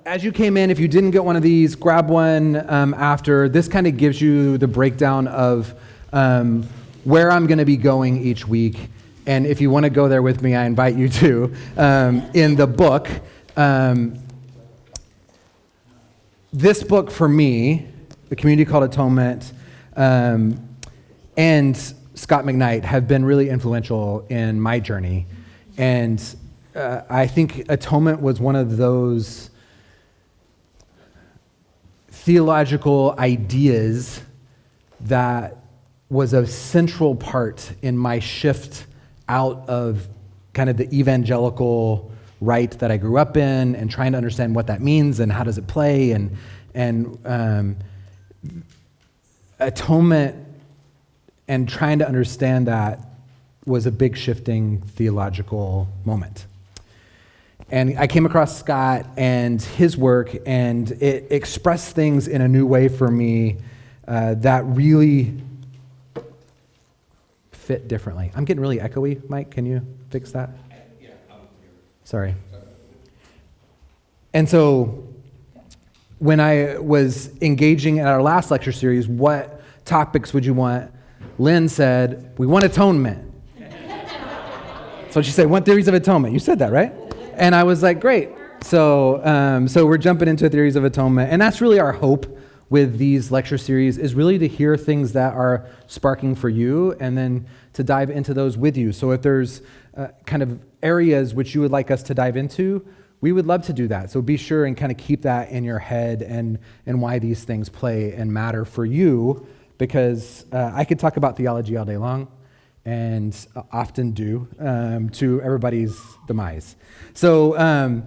as you came in, if you didn't get one of these, grab one after. This kind of gives you the breakdown of where I'm going to be going each week. And if you want to go there with me, I invite you to. In the book, this book for me, the community called Atonement, and Scott McKnight have been really influential in my journey. And I think Atonement was one of those theological ideas that was a central part in my shift out of kind of the evangelical right that I grew up in and trying to understand what that means and how does it play, and atonement and trying to understand that was a big shifting theological moment. And I came across Scott and his work, and it expressed things in a new way for me that really fit differently. I'm getting really echoey, Mike. Can you fix that? Yeah, I'll hear. Sorry. And so when I was engaging in our last lecture series, what topics would you want? Lynn said, we want atonement. So she said, what theories of atonement? You said that, right? And I was like, great. So we're jumping into theories of atonement. And that's really our hope with these lecture series, is really to hear things that are sparking for you and then to dive into those with you. So if there's kind of areas which you would like us to dive into, we would love to do that. So be sure and kind of keep that in your head and why these things play and matter for you, because I could talk about theology all day long, and often do, to everybody's demise. So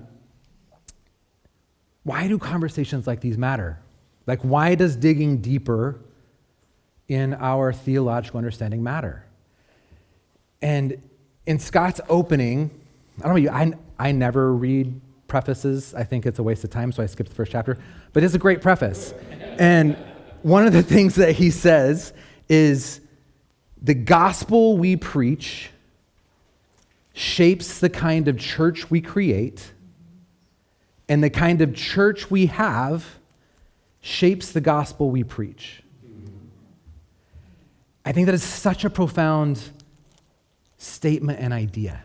why do conversations like these matter? Like, why does digging deeper in our theological understanding matter? And in Scott's opening, I don't know, I never read prefaces. I think it's a waste of time, so I skipped the first chapter. But it's a great preface. And one of the things that he says is, the gospel we preach shapes the kind of church we create, and the kind of church we have shapes the gospel we preach. I think that is such a profound statement and idea,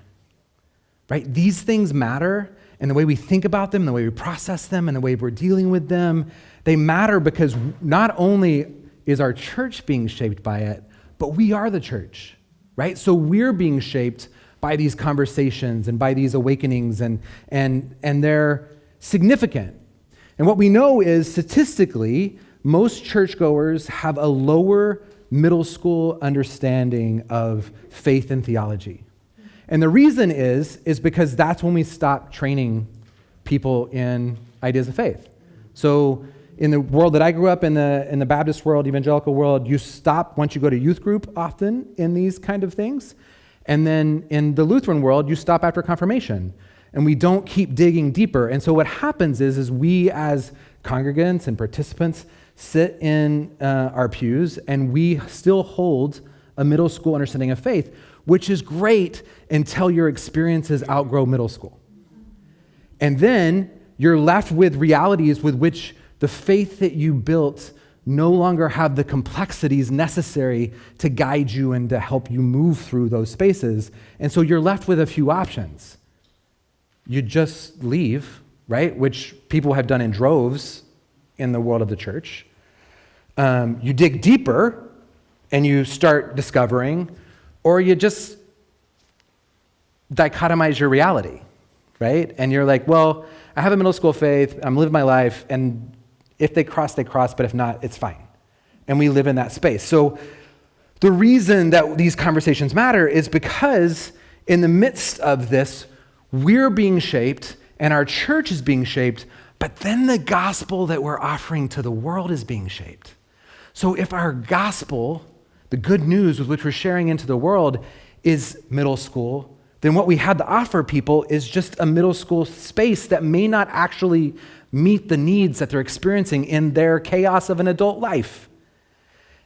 right? These things matter, and the way we think about them, the way we process them, and the way we're dealing with them, they matter because not only is our church being shaped by it, but we are the church, right? So we're being shaped by these conversations and by these awakenings, and they're significant. And what we know is, statistically, most churchgoers have a lower middle school understanding of faith and theology. And the reason is because that's when we stop training people in ideas of faith. So in the world that I grew up in, the Baptist world, evangelical world, you stop once you go to youth group often in these kind of things. And then in the Lutheran world, you stop after confirmation. And we don't keep digging deeper. And so what happens is we as congregants and participants sit in our pews, and we still hold a middle school understanding of faith, which is great until your experiences outgrow middle school. And then you're left with realities with which the faith that you built no longer have the complexities necessary to guide you and to help you move through those spaces. And so you're left with a few options. You just leave, right? Which people have done in droves in the world of the church. You dig deeper and you start discovering, or you just dichotomize your reality, right? And you're like, well, I have a middle school faith, I'm living my life, and if they cross, they cross, but if not, it's fine. And we live in that space. So the reason that these conversations matter is because in the midst of this, we're being shaped, and our church is being shaped, but then the gospel that we're offering to the world is being shaped. So if our gospel, the good news with which we're sharing into the world, is middle school, then what we had to offer people is just a middle school space that may not actually meet the needs that they're experiencing in their chaos of an adult life.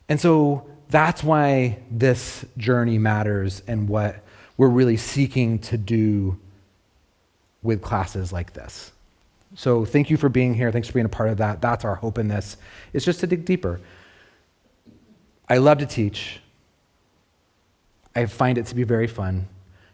And so that's why this journey matters, and what we're really seeking to do with classes like this. So thank you for being here. Thanks for being a part of that. That's our hope in this, is just to dig deeper. I love to teach. I find it to be very fun.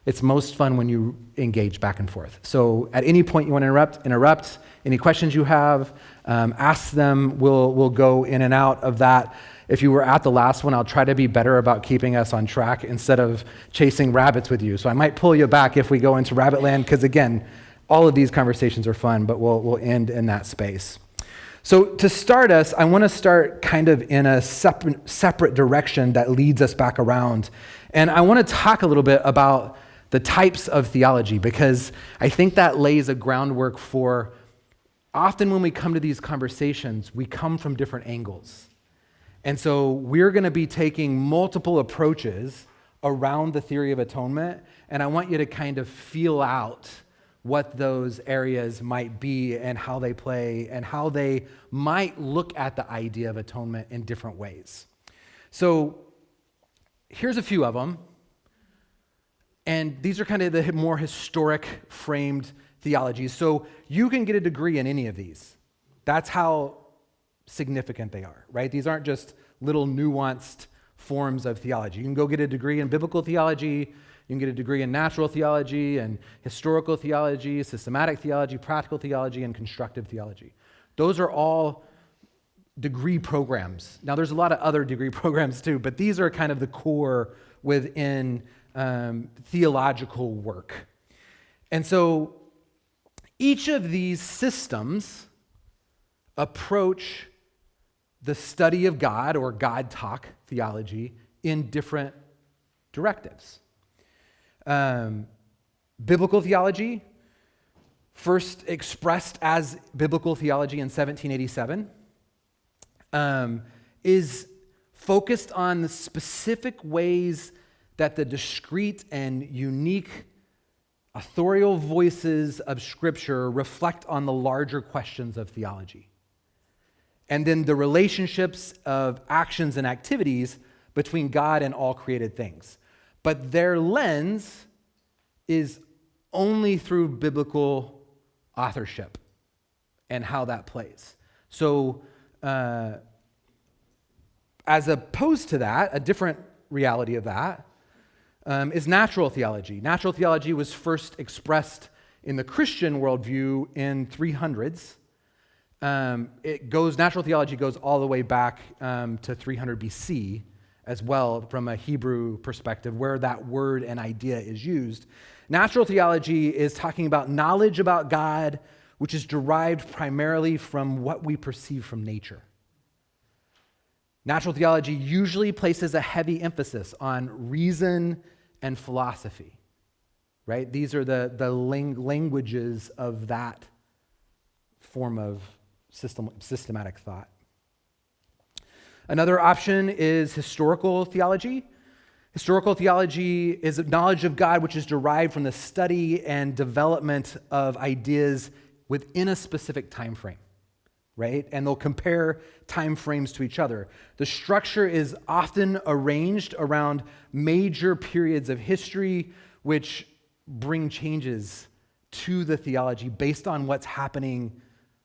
It's most fun when you engage back and forth. So at any point you want to interrupt. Any questions you have, ask them. We'll go in and out of that. If you were at the last one, I'll try to be better about keeping us on track instead of chasing rabbits with you. So I might pull you back if we go into rabbit land, because again, all of these conversations are fun, but we'll end in that space. So to start us, I want to start kind of in a separate direction that leads us back around. And I want to talk a little bit about the types of theology, because I think that lays a groundwork for, often when we come to these conversations, we come from different angles. And so we're going to be taking multiple approaches around the theory of atonement, and I want you to kind of feel out what those areas might be and how they play and how they might look at the idea of atonement in different ways. So here's a few of them. And these are kind of the more historic framed theologies. So you can get a degree in any of these. That's how significant they are, right? These aren't just little nuanced forms of theology. You can go get a degree in biblical theology. You can get a degree in natural theology and historical theology, systematic theology, practical theology, and constructive theology. Those are all degree programs. Now, there's a lot of other degree programs too, but these are kind of the core within theological work. And so each of these systems approach the study of God or God talk theology in different directives. Biblical theology, first expressed as biblical theology in 1787, is focused on the specific ways that the discrete and unique authorial voices of Scripture reflect on the larger questions of theology. And then the relationships of actions and activities between God and all created things. But their lens is only through biblical authorship and how that plays. So, as opposed to that, a different reality of that is natural theology. Natural theology was first expressed in the Christian worldview in 300s. Natural theology goes all the way back to 300 BC as well, from a Hebrew perspective, where that word and idea is used. Natural theology is talking about knowledge about God, which is derived primarily from what we perceive from nature. Natural theology usually places a heavy emphasis on reason and philosophy, right? These are the languages of that form of systematic thought. Another option is historical theology. Historical theology is a knowledge of God which is derived from the study and development of ideas within a specific time frame, right? And they'll compare time frames to each other. The structure is often arranged around major periods of history which bring changes to the theology based on what's happening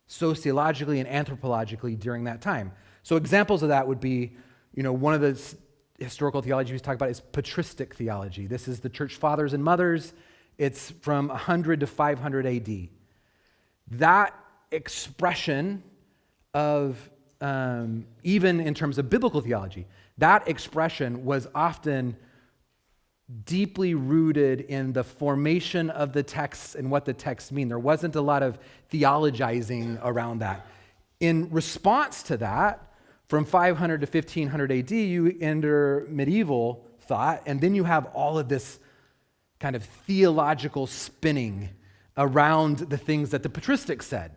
sociologically and anthropologically during that time. So examples of that would be, one of the historical theology we talk about is patristic theology. This is the church fathers and mothers. It's from 100 to 500 AD. That expression of, even in terms of biblical theology, that expression was often deeply rooted in the formation of the texts and what the texts mean. There wasn't a lot of theologizing around that. In response to that, from 500 to 1500 AD, you enter medieval thought, and then you have all of this kind of theological spinning around the things that the patristics said.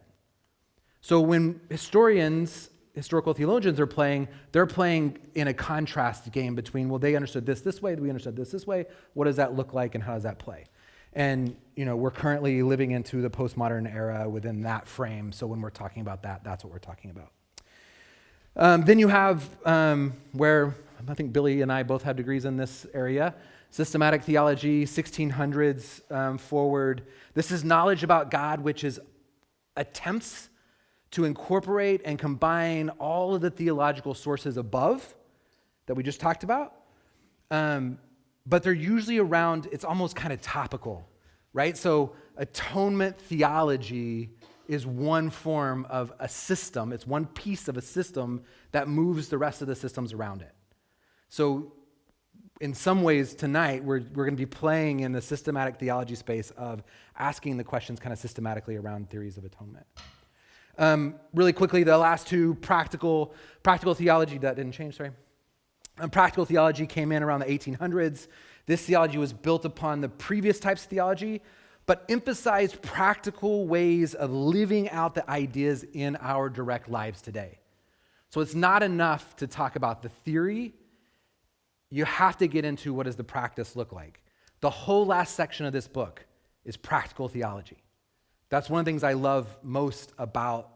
So when historical theologians are playing, they're playing in a contrast game between, well, they understood this way, we understood this way, what does that look like, and how does that play? And, we're currently living into the postmodern era within that frame, so when we're talking about that, that's what we're talking about. Then you have, where I think Billy and I both have degrees in this area, systematic theology, 1600s forward. This is knowledge about God which is attempts to incorporate and combine all of the theological sources above that we just talked about. But they're usually around, it's almost kind of topical, right? So atonement theology is one form of a system. It's one piece of a system that moves the rest of the systems around it. So in some ways tonight, we're going to be playing in the systematic theology space of asking the questions kind of systematically around theories of atonement. Really quickly, the last two, practical theology, that didn't change, sorry. Practical theology came in around the 1800s. This theology was built upon the previous types of theology, but emphasized practical ways of living out the ideas in our direct lives today. So it's not enough to talk about the theory. You have to get into what does the practice look like. The whole last section of this book is practical theology. That's one of the things I love most about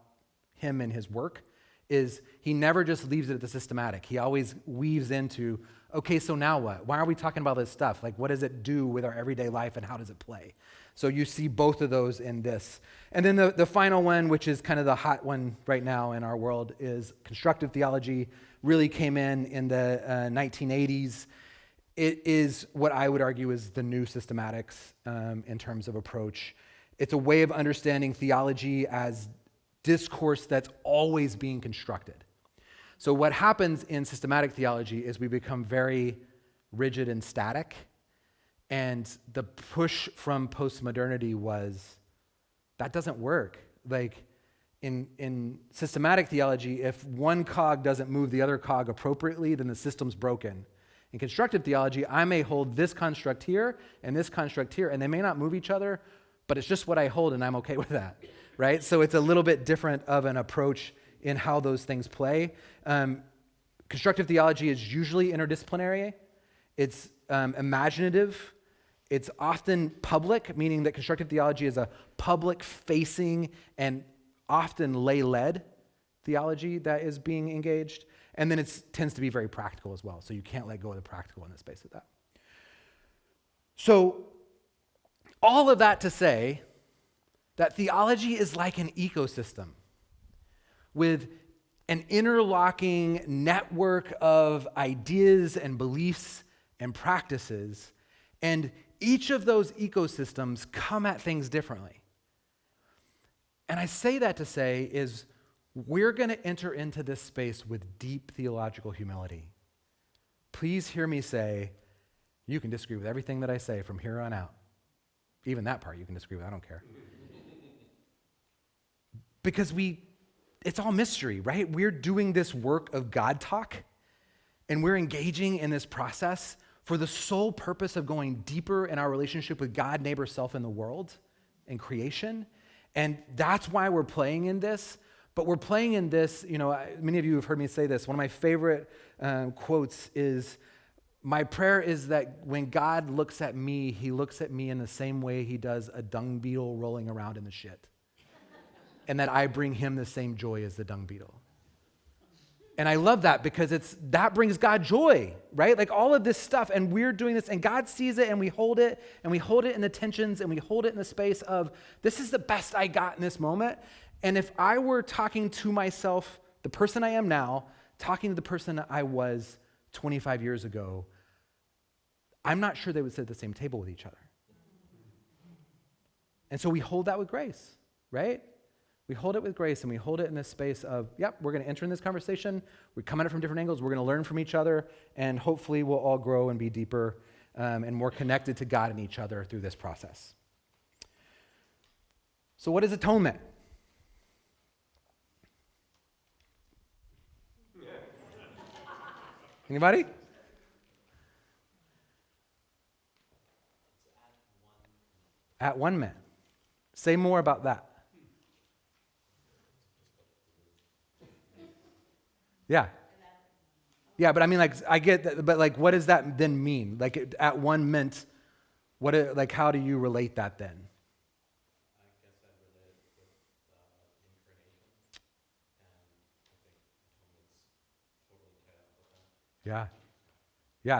him and his work, is he never just leaves it at the systematic. He always weaves into, okay, so now what? Why are we talking about this stuff? Like, what does it do with our everyday life and how does it play? So you see both of those in this. And then the final one, which is kind of the hot one right now in our world, is constructive theology. Really came in the 1980s. It is what I would argue is the new systematics in terms of approach. It's a way of understanding theology as discourse that's always being constructed. So what happens in systematic theology is we become very rigid and static, and the push from postmodernity was, that doesn't work. Like in systematic theology, if one cog doesn't move the other cog appropriately, then the system's broken. In constructive theology, I may hold this construct here and this construct here, and they may not move each other, but it's just what I hold, and I'm okay with that, right? So it's a little bit different of an approach in how those things play. Constructive theology is usually interdisciplinary. It's imaginative. It's often public, meaning that constructive theology is a public-facing and often lay-led theology that is being engaged. And then it tends to be very practical as well. So you can't let go of the practical in the space of that. So all of that to say that theology is like an ecosystem with an interlocking network of ideas and beliefs and practices, and each of those ecosystems come at things differently. And I say that to say is we're going to enter into this space with deep theological humility. Please hear me say, you can disagree with everything that I say from here on out. Even that part you can disagree with, I don't care. Because it's all mystery, right? We're doing this work of God talk, and we're engaging in this process for the sole purpose of going deeper in our relationship with God, neighbor, self, and the world, and creation. And that's why we're playing in this. But we're playing in this, many of you have heard me say this. One of my favorite quotes is, my prayer is that when God looks at me, he looks at me in the same way he does a dung beetle rolling around in the shit. And that I bring him the same joy as the dung beetle. And I love that because that brings God joy, right? Like all of this stuff, and we're doing this, and God sees it, and we hold it in the tensions, and we hold it in the space of, this is the best I got in this moment. And if I were talking to myself, the person I am now, talking to the person I was 25 years ago, I'm not sure they would sit at the same table with each other. And so we hold that with grace, right? We hold it with grace, and we hold it in this space of, yep, we're going to enter in this conversation. We come at it from different angles. We're going to learn from each other, and hopefully we'll all grow and be deeper and more connected to God and each other through this process. So what is atonement? Anybody? At one man. Say more about that. Yeah. Yeah, but I mean, like, I get that, but like, what does that then mean? Like, at one meant, how do you relate that then? I guess I relate it with incarnation, and I think atonement's totally tied up with that. Yeah.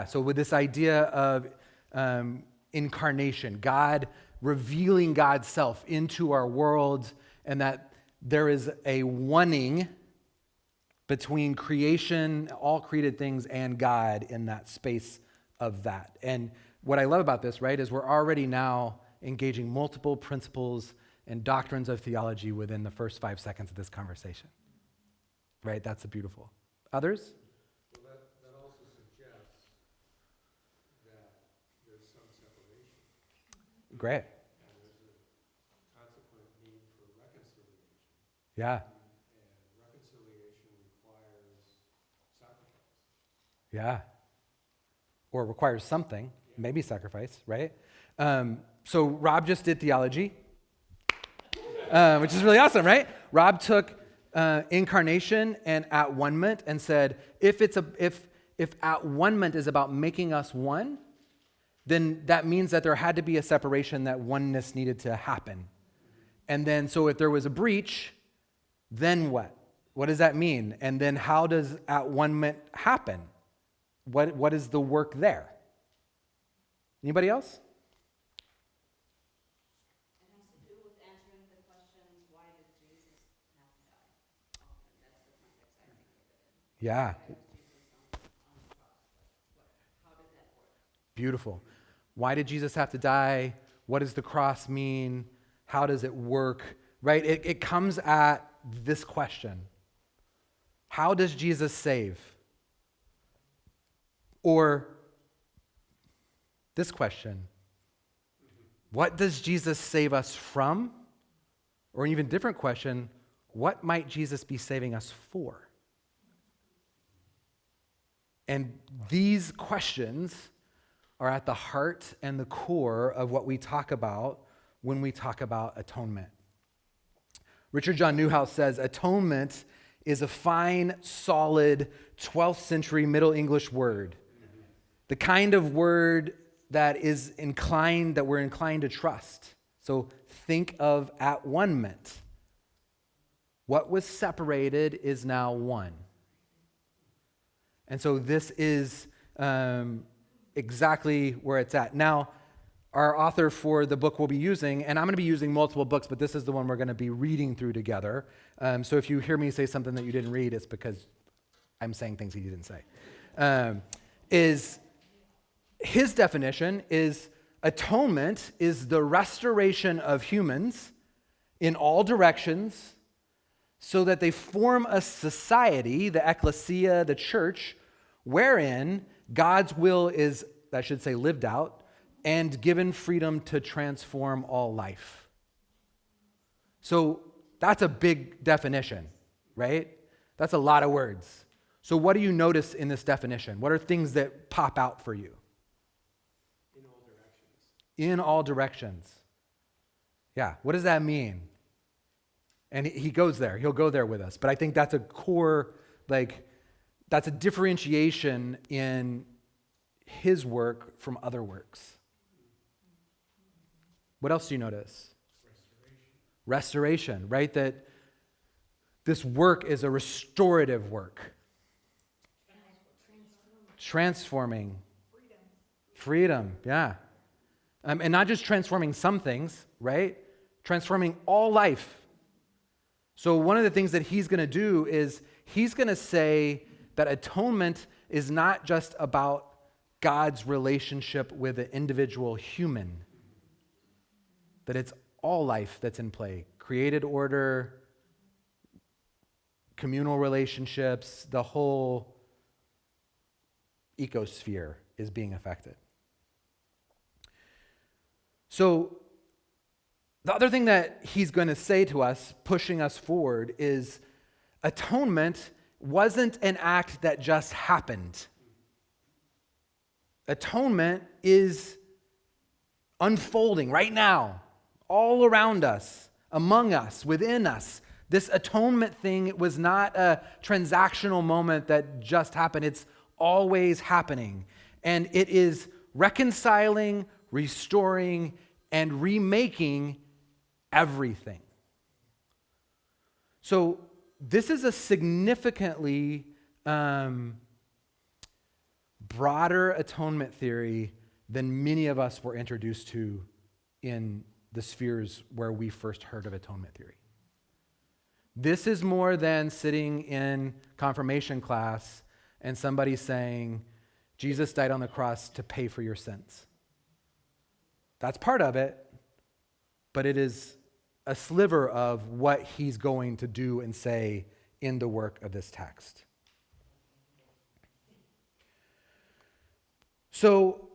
Yeah, so with this idea of incarnation, God revealing God's self into our world, and that there is a oneing between creation, all created things, and God in that space of that. And what I love about this, right, is we're already now engaging multiple principles and doctrines of theology within the first 5 seconds of this conversation. Right? That's beautiful. Others? Well, that also suggests that there's some separation. Great. And there's a consequent need for reconciliation. Yeah. And reconciliation requires sacrifice. Yeah. Or requires something, maybe sacrifice, right? So Rob just did theology, which is really awesome, right? Rob took incarnation and at-one-ment and said, if at-one-ment is about making us one, then that means that there had to be a separation, that oneness needed to happen. And then, so if there was a breach, then what? What does that mean? And then how does at-one-ment happen? What is the work there? Anybody else? It has to do with answering the questions, why did Jesus have to die? Often that's the context I think of it in. Yeah. Why was Jesus on the cross? How did that work? Beautiful. Why did Jesus have to die? What does the cross mean? How does it work? Right? It comes at this question. How does Jesus save? Or this question. What does Jesus save us from? Or an even different question, what might Jesus be saving us for? And these questions are at the heart and the core of what we talk about when we talk about atonement. Richard John Newhouse says, atonement is a fine, solid, 12th century Middle English word. The kind of word that we're inclined to trust. So think of at-one-ment. What was separated is now one. And so this is exactly where it's at. Now, our author for the book we'll be using, and I'm going to be using multiple books, but this is the one we're going to be reading through together. So if you hear me say something that you didn't read, it's because I'm saying things he didn't say. His definition is atonement is the restoration of humans in all directions so that they form a society, the ecclesia, the church, wherein God's will is, I should say, lived out and given freedom to transform all life. So that's a big definition, right? That's a lot of words. So what do you notice in this definition? What are things that pop out for you? In all directions. In all directions. Yeah, what does that mean? And he goes there. He'll go there with us. But I think that's a core, that's a differentiation in his work from other works. What else do you notice? Restoration, right? That this work is a restorative work. Transforming. Freedom, yeah. And not just transforming some things, right? Transforming all life. So one of the things that he's going to do is he's going to say that atonement is not just about God's relationship with an individual human, that it's all life that's in play. Created order, communal relationships, the whole ecosphere is being affected. So the other thing that he's going to say to us, pushing us forward, is atonement wasn't an act that just happened. Atonement is unfolding right now, all around us, among us, within us. This atonement thing was not a transactional moment that just happened. It's always happening. And it is reconciling, restoring, and remaking everything. So this is a significantly broader atonement theory than many of us were introduced to in the spheres where we first heard of atonement theory. This is more than sitting in confirmation class and somebody saying, Jesus died on the cross to pay for your sins. That's part of it, but it is a sliver of what he's going to do and say in the work of this text. So,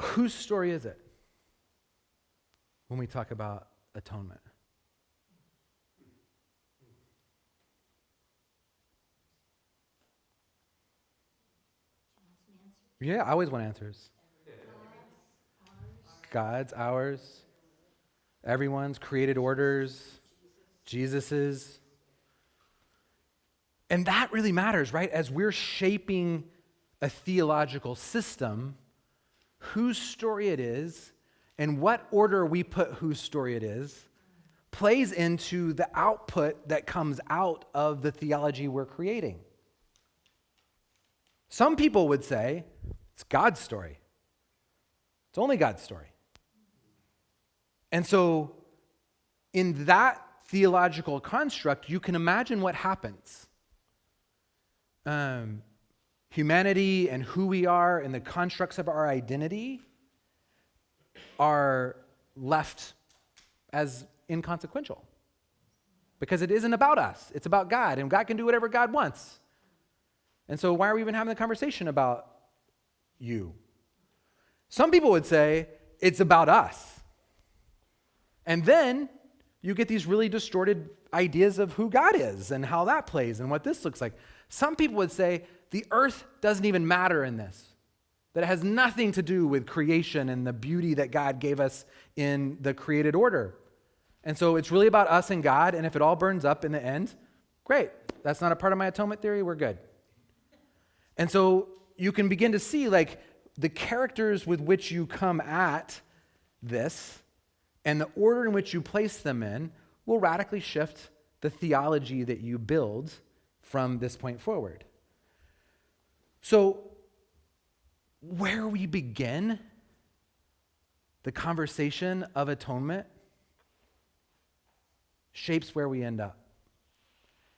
whose story is it when we talk about atonement? Yeah, I always want answers. God's, ours, everyone's, created orders, Jesus's. And that really matters, right? As we're shaping a theological system, whose story it is and what order we put whose story it is plays into the output that comes out of the theology we're creating. Some people would say it's God's story. It's only God's story. And so in that theological construct, you can imagine what happens. Humanity and who we are and the constructs of our identity are left as inconsequential because it isn't about us. It's about God, and God can do whatever God wants. And so why are we even having the conversation about you? Some people would say it's about us. And then you get these really distorted ideas of who God is and how that plays and what this looks like. Some people would say the earth doesn't even matter in this, that it has nothing to do with creation and the beauty that God gave us in the created order. And so it's really about us and God, and if it all burns up in the end, great. That's not a part of my atonement theory, we're good. And so you can begin to see like the characters with which you come at this and the order in which you place them in will radically shift the theology that you build from this point forward. So, where we begin the conversation of atonement shapes where we end up.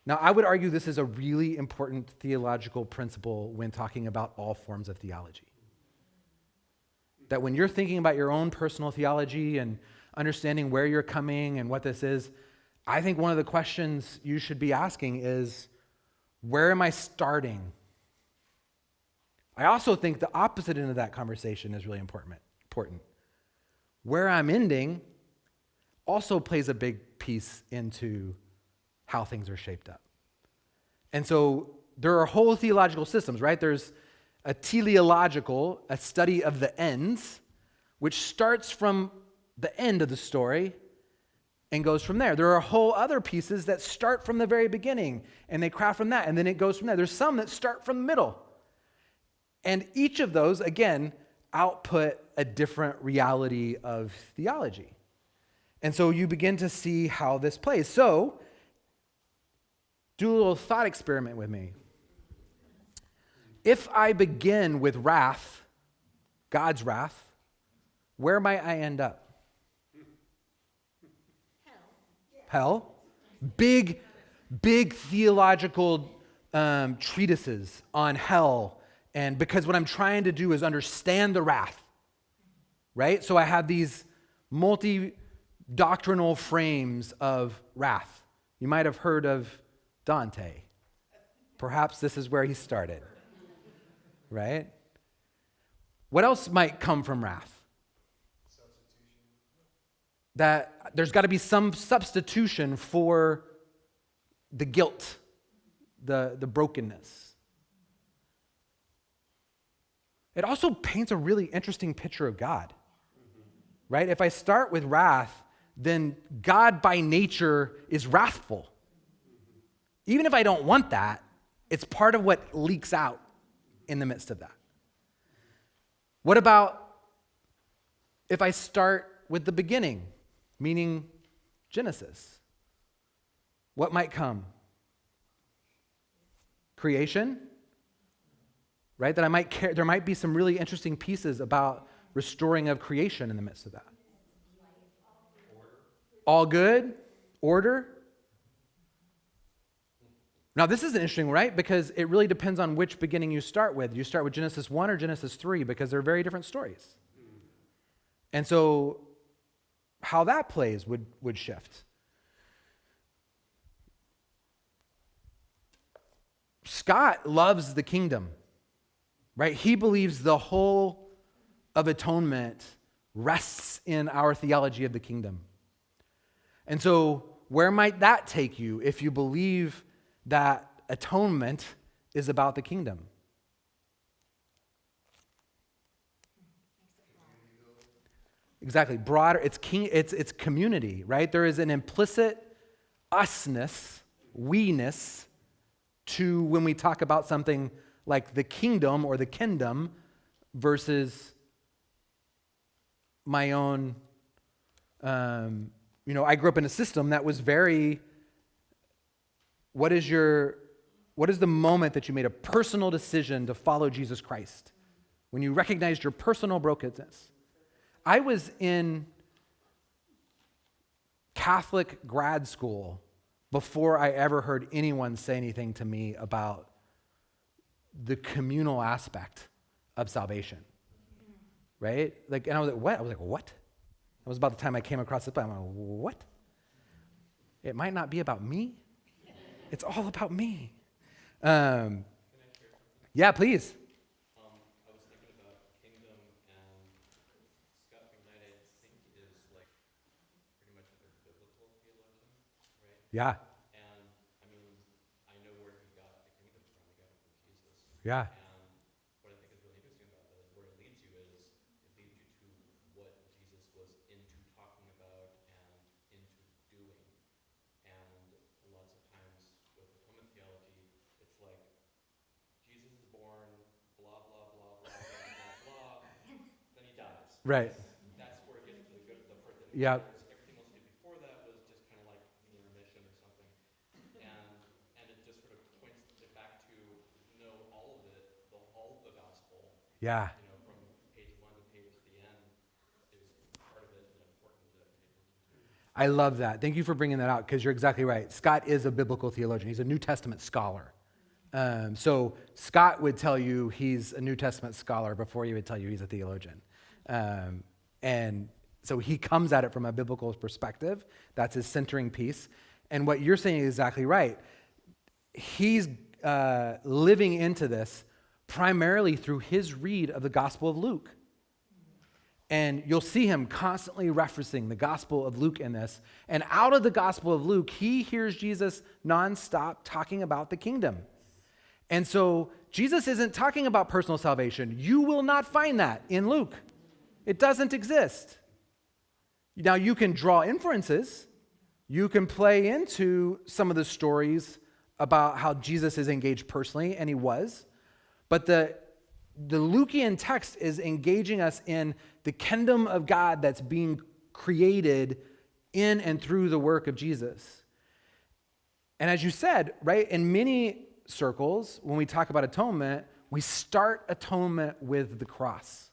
Now, I would argue this is a really important theological principle when talking about all forms of theology. That when you're thinking about your own personal theology and understanding where you're coming and what this is, I think one of the questions you should be asking is, where am I starting? I also think the opposite end of that conversation is really important. Where I'm ending also plays a big piece into how things are shaped up. And so there are whole theological systems, right? There's a teleological, a study of the ends, which starts from the end of the story and goes from there. There are whole other pieces that start from the very beginning and they craft from that, and then it goes from there. There's some that start from the middle. And each of those, again, output a different reality of theology. And so you begin to see how this plays. So, do a little thought experiment with me. If I begin with wrath, God's wrath, where might I end up? Hell. Big theological treatises on hell. And because what I'm trying to do is understand the wrath, right? So I have these multi-doctrinal frames of wrath. You might have heard of Dante. Perhaps this is where he started, right? What else might come from wrath? That there's got to be some substitution for the guilt, the brokenness. It also paints a really interesting picture of God, right? If I start with wrath, then God by nature is wrathful. Even if I don't want that, it's part of what leaks out in the midst of that. What about if I start with the beginning, meaning Genesis? What might come? creation, right? That I might care, there might be some really interesting pieces about restoring of creation in the midst of that. All good, order. Now, this is interesting, right? Because it really depends on which beginning you start with. You start with Genesis 1 or Genesis 3 because they're very different stories. And so how that plays would shift. Scott loves the kingdom, right? He believes the whole of atonement rests in our theology of the kingdom. And so where might that take you if you believe that atonement is about the kingdom? Exactly. Broader, it's community, right? There is an implicit usness, we-ness to when we talk about something like the kingdom or the kingdom versus my own, I grew up in a system that was very, what is the moment that you made a personal decision to follow Jesus Christ? When you recognized your personal brokenness. I was in Catholic grad school before I ever heard anyone say anything to me about the communal aspect of salvation, right? And I was like, what? I was like, what? That was about the time I came across this. I'm like, what? It might not be about me. It's all about me. Can I share something? Yeah, please. I was thinking about kingdom, and Scott McKnight, I think, is like pretty much like a biblical theologian, right? Yeah, And I mean, I know where he got the kingdom from. He got it from Jesus. yeah, And what I think is really interesting about that is where it leads you to what Jesus was into talking about and into doing. And lots of times with atonement theology, it's like Jesus is born, blah, blah, blah, blah, blah, blah, blah, then he dies. right. That's where it gets to the part that Yeah, matters. Everything else he did before that was just kind of like the intermission or something. And it just sort of points it back to know all of it, all of the gospel, yeah. from page 1 to the end is part of it and important to pay attention to. I love that. Thank you for bringing that out because you're exactly right. Scott is a biblical theologian. He's a New Testament scholar. So Scott would tell you he's a New Testament scholar before he would tell you he's a theologian. And so he comes at it from a biblical perspective. That's his centering piece. And what you're saying is exactly right. He's living into this primarily through his read of the Gospel of Luke. And you'll see him constantly referencing the Gospel of Luke in this. And out of the Gospel of Luke, he hears Jesus nonstop talking about the kingdom. And so Jesus isn't talking about personal salvation. You will not find that in Luke. It doesn't exist. Now, you can draw inferences. You can play into some of the stories about how Jesus is engaged personally, and he was. But the Lukean text is engaging us in the kingdom of God that's being created in and through the work of Jesus. And as you said, right, in many circles, when we talk about atonement, we start atonement with the cross.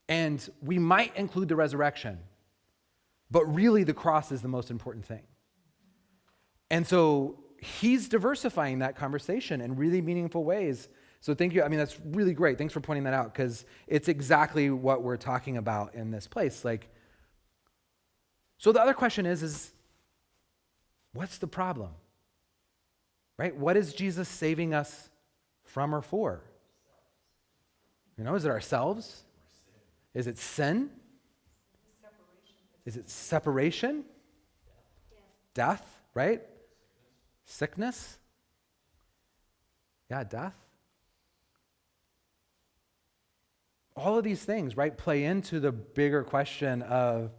And we might include the resurrection, but really the cross is the most important thing. And so he's diversifying that conversation in really meaningful ways. So thank you. I mean, that's really great. Thanks for pointing that out because it's exactly what we're talking about in this place. So the other question is what's the problem? Right? What is Jesus saving us from or for? Is it ourselves? Is it sin? Is it separation? Death, right? Sickness? Yeah, death. All of these things, right, play into the bigger question of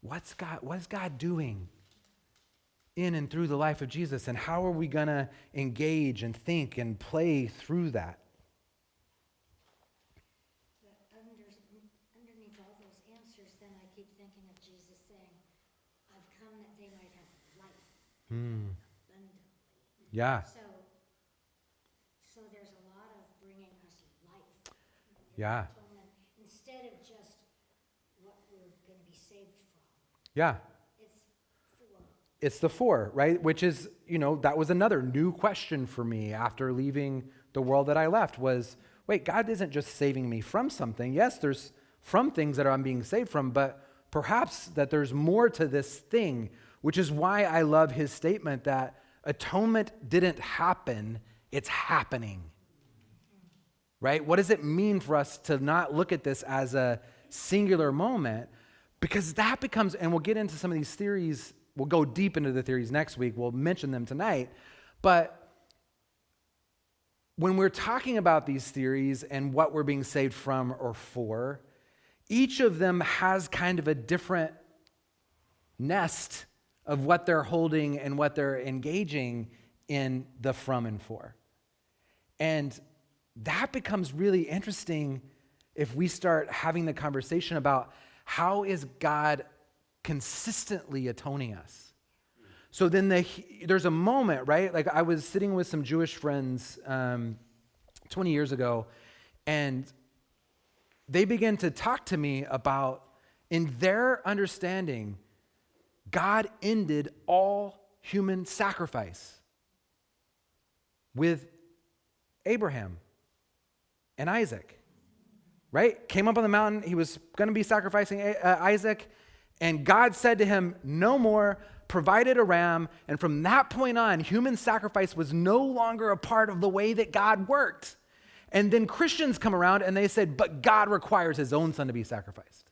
what is God doing in and through the life of Jesus, and how are we going to engage and think and play through that? Underneath all those answers, then I keep thinking of Jesus saying, I've come that they might have life abundantly. Yeah. So Yeah. atonement, instead of just what we're going to be saved from. Yeah. It's for. It's the for, right? Which is, that was another new question for me after leaving the world that I left was, wait, God isn't just saving me from something. Yes, there's from things that I'm being saved from, but perhaps that there's more to this thing, which is why I love his statement that atonement didn't happen, it's happening. Right? What does it mean for us to not look at this as a singular moment? Because that becomes, and we'll get into some of these theories, we'll go deep into the theories next week, we'll mention them tonight, but when we're talking about these theories and what we're being saved from or for, each of them has kind of a different nest of what they're holding and what they're engaging in the from and for. And that becomes really interesting if we start having the conversation about how is God consistently atoning us. So then there's a moment, right? Like I was sitting with some Jewish friends 20 years ago, and they began to talk to me about, in their understanding, God ended all human sacrifice with Abraham and Isaac, right? Came up on the mountain. He was going to be sacrificing Isaac, and God said to him, no more, provided a ram, and from that point on, human sacrifice was no longer a part of the way that God worked. And then Christians come around and they said, but God requires his own son to be sacrificed.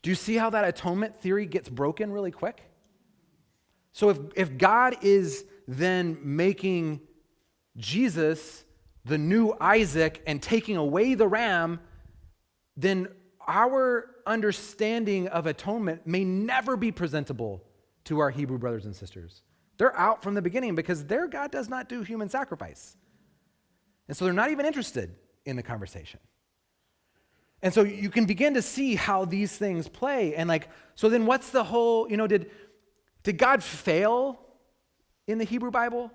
Do you see how that atonement theory gets broken really quick? So if God is then making Jesus the new Isaac and taking away the ram, then our understanding of atonement may never be presentable to our Hebrew brothers and sisters. They're out from the beginning because their God does not do human sacrifice. And so they're not even interested in the conversation. And so you can begin to see how these things play. And so then what's the whole, did God fail in the Hebrew Bible?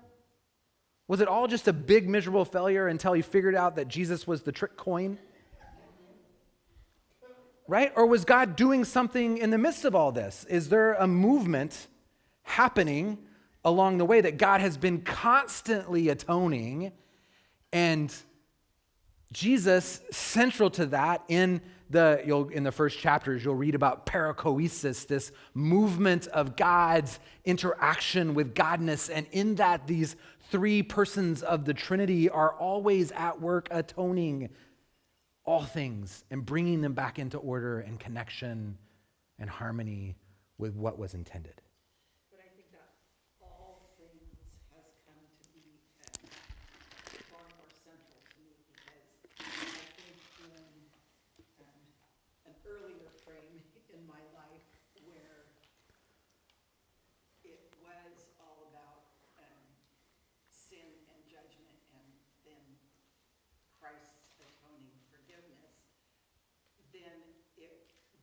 Was it all just a big miserable failure until he figured out that Jesus was the trick coin? Right? Or was God doing something in the midst of all this? Is there a movement happening along the way that God has been constantly atoning, and Jesus, central to that, in the first chapters, you'll read about parakoesis, this movement of God's interaction with Godness, and in that these three persons of the Trinity are always at work atoning all things and bringing them back into order and connection and harmony with what was intended. But I think that all things has come to be far more central to me, because I think in an earlier frame in my life where it was all about sin and judgment and then Christ's atoning forgiveness, then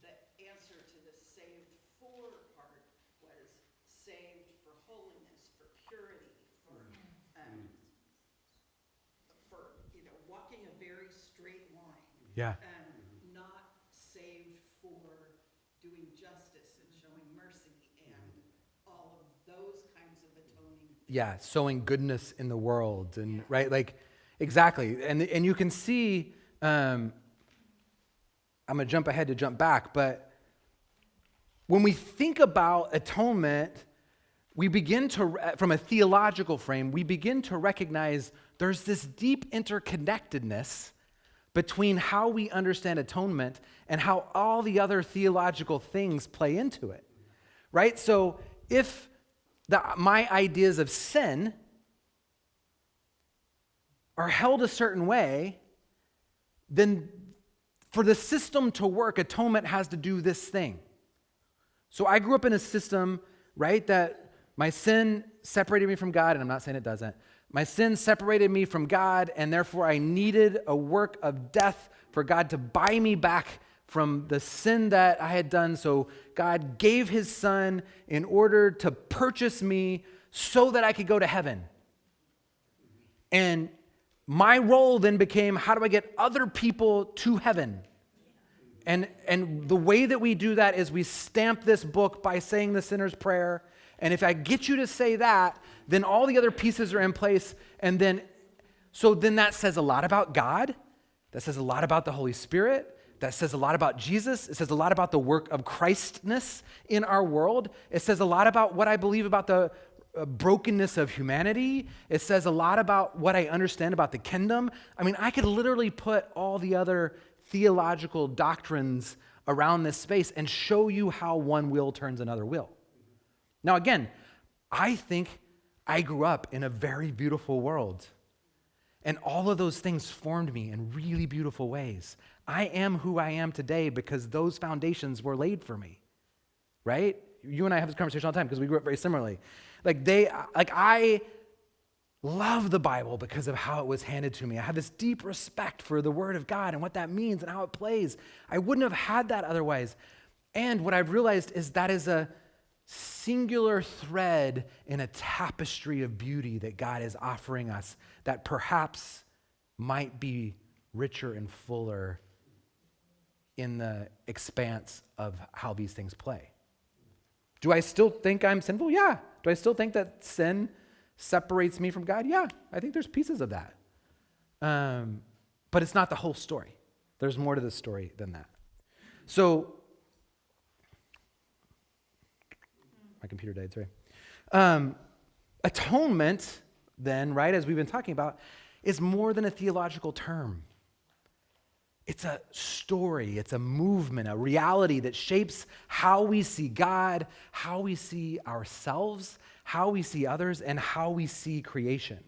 the answer to the saved for part was saved for holiness, for purity, for walking a very straight line. Yeah. Not saved for doing justice and showing mercy and all of those kinds of atoning. Yeah, sowing goodness in the world, and right, exactly. And you can see, I'm going to jump ahead to jump back, but when we think about atonement, we begin to, from a theological frame, we begin to recognize there's this deep interconnectedness between how we understand atonement and how all the other theological things play into it, right? So if my ideas of sin are held a certain way, then for the system to work, atonement has to do this thing. So I grew up in a system, right, that my sin separated me from God, and I'm not saying it doesn't. My sin separated me from God, and therefore I needed a work of death for God to buy me back from the sin that I had done. So God gave his son in order to purchase me so that I could go to heaven. And my role then became, how do I get other people to heaven? And the way that we do that is we stamp this book by saying the sinner's prayer. And if I get you to say that, then all the other pieces are in place. And then that says a lot about God. That says a lot about the Holy Spirit. That says a lot about Jesus. It says a lot about the work of Christness in our world. It says a lot about what I believe about the brokenness of humanity. It says a lot about what I understand about the kingdom. I mean, I could literally put all the other theological doctrines around this space and show you how one wheel turns another wheel. Now, again, I think I grew up in a very beautiful world. And all of those things formed me in really beautiful ways. I am who I am today because those foundations were laid for me, right? You and I have this conversation all the time because we grew up very similarly. I love the Bible because of how it was handed to me. I have this deep respect for the Word of God and what that means and how it plays. I wouldn't have had that otherwise. And what I've realized is that is a singular thread in a tapestry of beauty that God is offering us that perhaps might be richer and fuller in the expanse of how these things play. Do I still think I'm sinful? Yeah. Do I still think that sin separates me from God? Yeah. I think there's pieces of that. But it's not the whole story. There's more to the story than that. So, my computer died, sorry. Atonement, then, right, as we've been talking about, is more than a theological term. It's a story, it's a movement, a reality that shapes how we see God, how we see ourselves, how we see others, and how we see creation.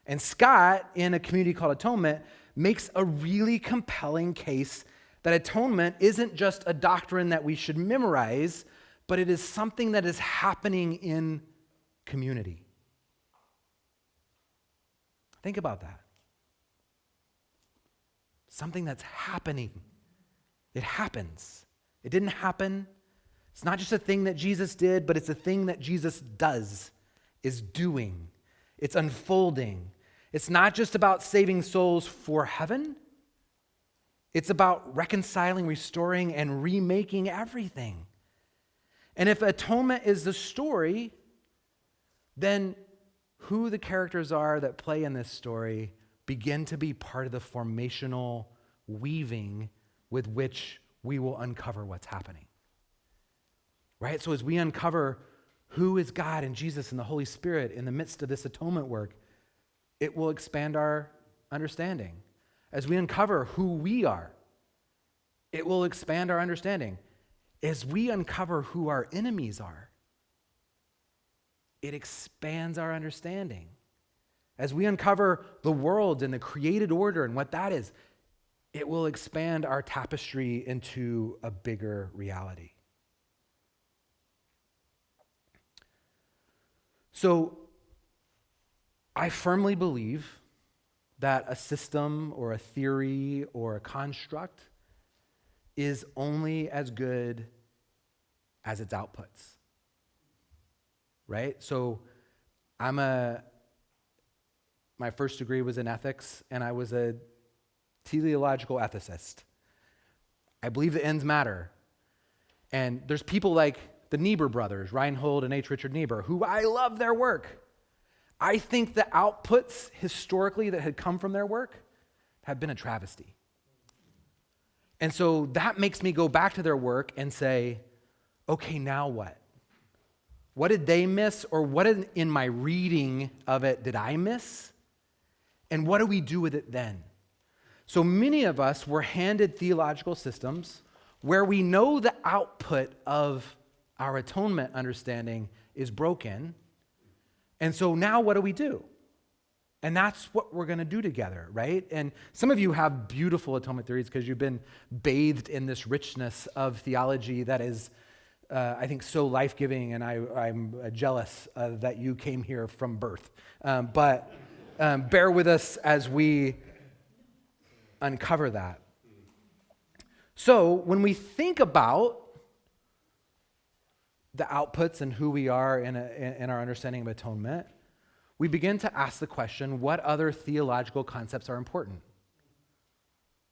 And Scott, in a community called Atonement, makes a really compelling case that atonement isn't just a doctrine that we should memorize, but it is something that is happening in community. Think about that. Something that's happening. It happens. It didn't happen. It's not just a thing that Jesus did, but it's a thing that Jesus does, is doing. It's unfolding. It's not just about saving souls for heaven. It's about reconciling, restoring, and remaking everything. And if atonement is the story, then who the characters are that play in this story begin to be part of the formational weaving with which we will uncover what's happening. Right? So as we uncover who is God and Jesus and the Holy Spirit in the midst of this atonement work, it will expand our understanding. As we uncover who we are, it will expand our understanding. As we uncover who our enemies are, it expands our understanding. As we uncover the world and the created order and what that is, it will expand our tapestry into a bigger reality. So, I firmly believe that a system or a theory or a construct is only as good as its outputs. Right? So, my first degree was in ethics, and I was a teleological ethicist. I believe the ends matter. And there's people like the Niebuhr brothers, Reinhold and H. Richard Niebuhr, who I love their work. I think the outputs historically that had come from their work have been a travesty. And so that makes me go back to their work and say, okay, now what? What did they miss, or what in my reading of it did I miss? And what do we do with it then? So many of us were handed theological systems where we know the output of our atonement understanding is broken. And so now what do? And that's what we're going to do together, right? And some of you have beautiful atonement theories because you've been bathed in this richness of theology that is, I think, so life-giving, and I'm jealous that you came here from birth. But bear with us as we uncover that. So when we think about the outputs and who we are in our understanding of atonement, we begin to ask the question, what other theological concepts are important?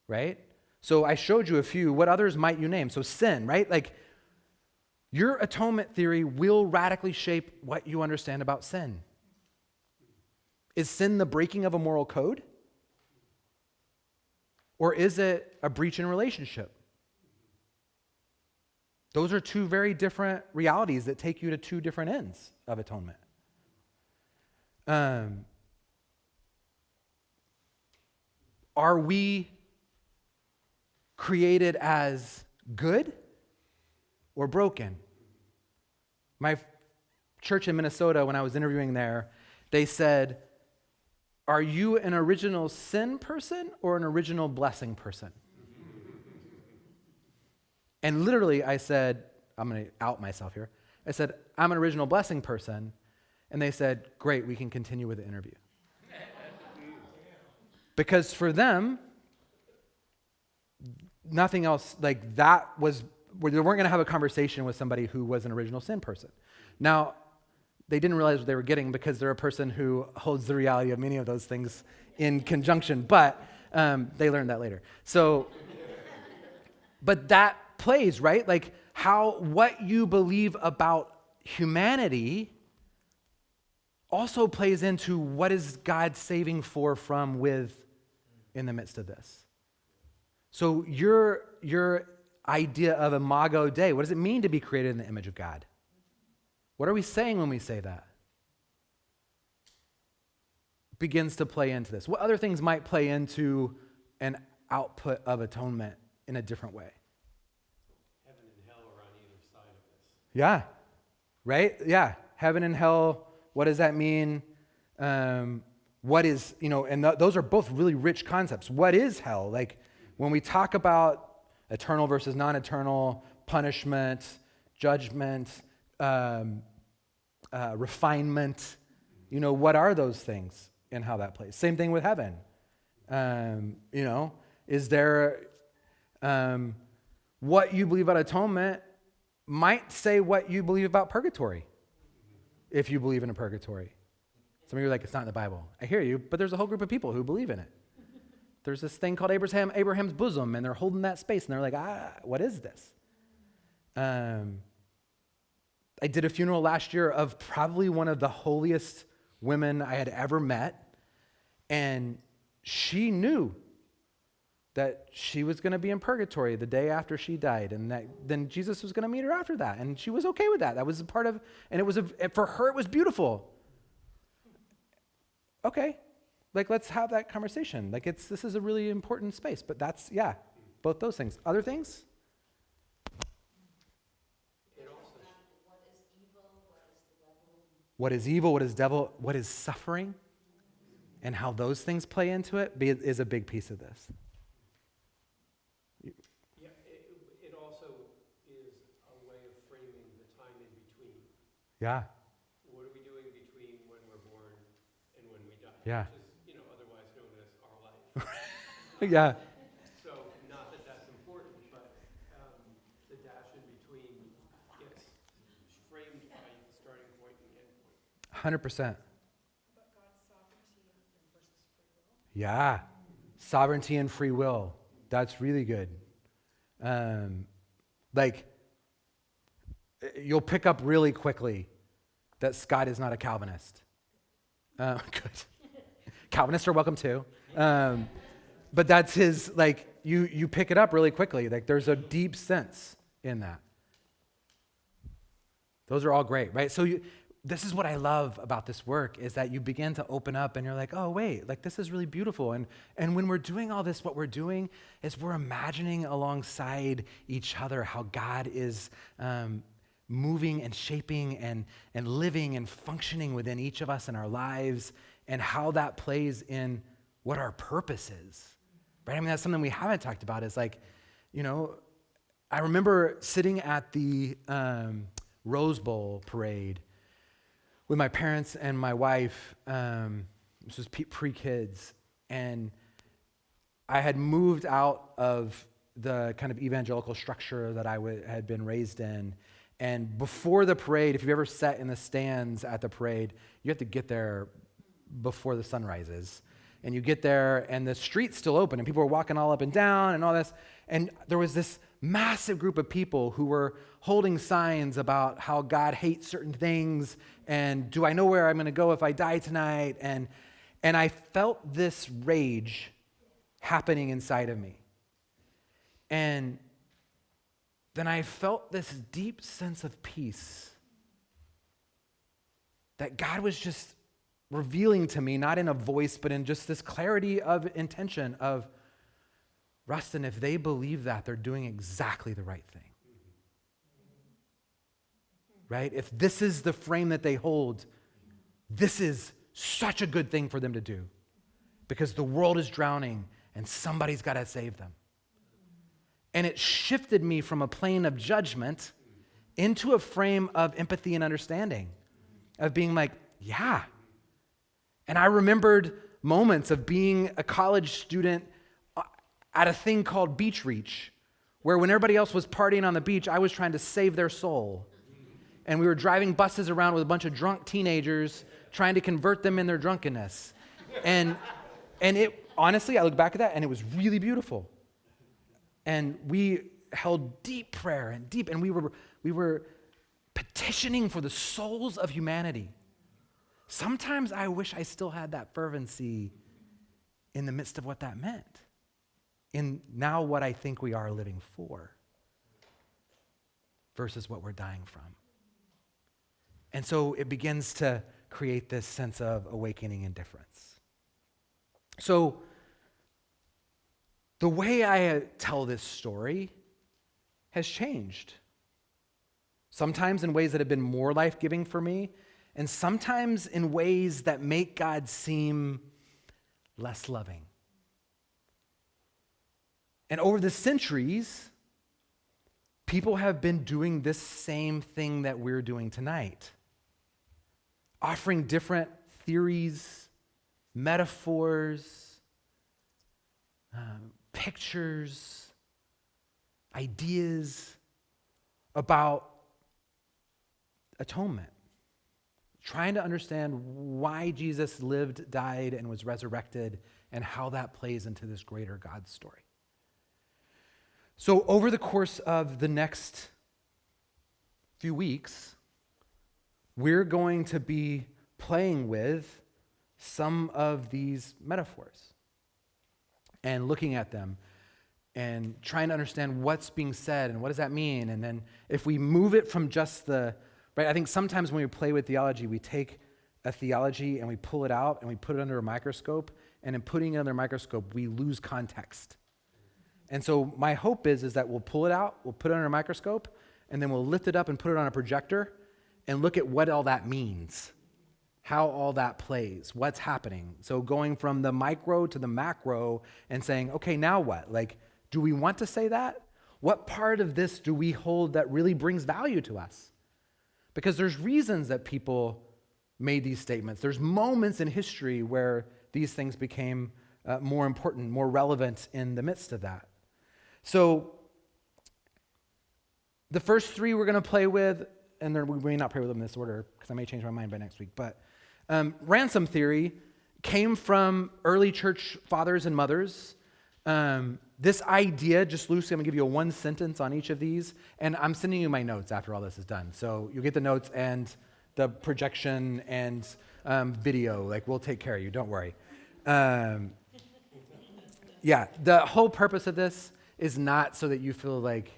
Right? So I showed you a few. What others might you name? So sin, right? Like, your atonement theory will radically shape what you understand about sin. Is sin the breaking of a moral code? Or is it a breach in relationship? Those are two very different realities that take you to two different ends of atonement. Are we created as good or broken? My church in Minnesota, when I was interviewing there, they said, are you an original sin person or an original blessing person? And literally I said, I'm going to out myself here. I said, I'm an original blessing person. And they said, great, we can continue with the interview. Because for them, nothing else like that was, they weren't going to have a conversation with somebody who was an original sin person. Now, they didn't realize what they were getting because they're a person who holds the reality of many of those things in conjunction, but they learned that later. So, but that plays, right? Like what you believe about humanity also plays into what is God saving from, with, in the midst of this. So your idea of Imago Dei, what does it mean to be created in the image of God? What are we saying when we say that? Begins to play into this. What other things might play into an output of atonement in a different way? Heaven and hell are on either side of this. Yeah, right? Yeah, heaven and hell, what does that mean? What is, and those are both really rich concepts. What is hell? Like, when we talk about eternal versus non-eternal, punishment, judgment, refinement, what are those things and how that plays? Same thing with heaven. Is there, what you believe about atonement might say what you believe about purgatory, if you believe in a purgatory. Some of you are like, it's not in the Bible. I hear you, but there's a whole group of people who believe in it. There's this thing called Abraham's bosom, and they're holding that space, and they're like, what is this? I did a funeral last year of probably one of the holiest women I had ever met, and she knew that she was going to be in purgatory the day after she died, and that then Jesus was going to meet her after that, and she was okay with that. That was a part of, and for her it was beautiful. Okay, like let's have that conversation. Like this is a really important space, but that's, both those things. Other things? What is evil, what is devil, what is suffering, and how those things play into it is a big piece of this. Yeah, it also is a way of framing the time in between. Yeah. What are we doing between when we're born and when we die? Yeah. Which is, otherwise known as our life. Yeah. So, not that that's important, but the dash in between gets framed by the starting point and the end point. 100%. About God's sovereignty versus free will. Yeah. Sovereignty and free will. That's really good. You'll pick up really quickly that Scott is not a Calvinist. Good. Calvinists are welcome too. But that's his, you pick it up really quickly. Like, there's a deep sense in that. Those are all great, right? So this is what I love about this work, is that you begin to open up and you're like, oh, wait, this is really beautiful. And when we're doing all this, what we're doing is we're imagining alongside each other how God is moving and shaping and living and functioning within each of us in our lives, and how that plays in what our purpose is, right? I mean, that's something we haven't talked about, is I remember sitting at the Rose Bowl parade with my parents and my wife. This was pre-kids, and I had moved out of the kind of evangelical structure that I had been raised in. And before the parade, if you've ever sat in the stands at the parade, you have to get there before the sun rises. And you get there, and the street's still open, and people are walking all up and down and all this. And there was this massive group of people who were holding signs about how God hates certain things, and do I know where I'm going to go if I die tonight? And I felt this rage happening inside of me. And then I felt this deep sense of peace that God was just revealing to me, not in a voice, but in just this clarity of intention of, Rustin, if they believe that, they're doing exactly the right thing. Right? If this is the frame that they hold, this is such a good thing for them to do because the world is drowning and somebody's got to save them. And it shifted me from a plane of judgment into a frame of empathy and understanding, of being like, yeah. And I remembered moments of being a college student at a thing called Beach Reach, where when everybody else was partying on the beach, I was trying to save their soul. And we were driving buses around with a bunch of drunk teenagers trying to convert them in their drunkenness. And it, honestly, I look back at that and it was really beautiful. And we held deep prayer and we were petitioning for the souls of humanity. Sometimes I wish I still had that fervency in the midst of what that meant, in now what I think we are living for versus what we're dying from. And so it begins to create this sense of awakening and difference. So the way I tell this story has changed. Sometimes in ways that have been more life-giving for me, and sometimes in ways that make God seem less loving. And over the centuries, people have been doing this same thing that we're doing tonight, offering different theories, metaphors, pictures, ideas about atonement, trying to understand why Jesus lived, died, and was resurrected, and how that plays into this greater God story. So over the course of the next few weeks, we're going to be playing with some of these metaphors and looking at them and trying to understand what's being said and what does that mean. And then if we move it from just right, I think sometimes when we play with theology, we take a theology and we pull it out and we put it under a microscope, and in putting it under a microscope, we lose context. And so my hope is that we'll pull it out, we'll put it under a microscope, and then we'll lift it up and put it on a projector and look at what all that means, how all that plays, what's happening. So going from the micro to the macro and saying, okay, now what? Like, do we want to say that? What part of this do we hold that really brings value to us? Because there's reasons that people made these statements. There's moments in history where these things became more important, more relevant in the midst of that. So the first three we're going to play with, and we may not play with them in this order because I may change my mind by next week, but ransom theory came from early church fathers and mothers. This idea, just loosely, I'm going to give you a one sentence on each of these, and I'm sending you my notes after all this is done. So you'll get the notes and the projection and video. Like, we'll take care of you, don't worry. Yeah, the whole purpose of this is not so that you feel like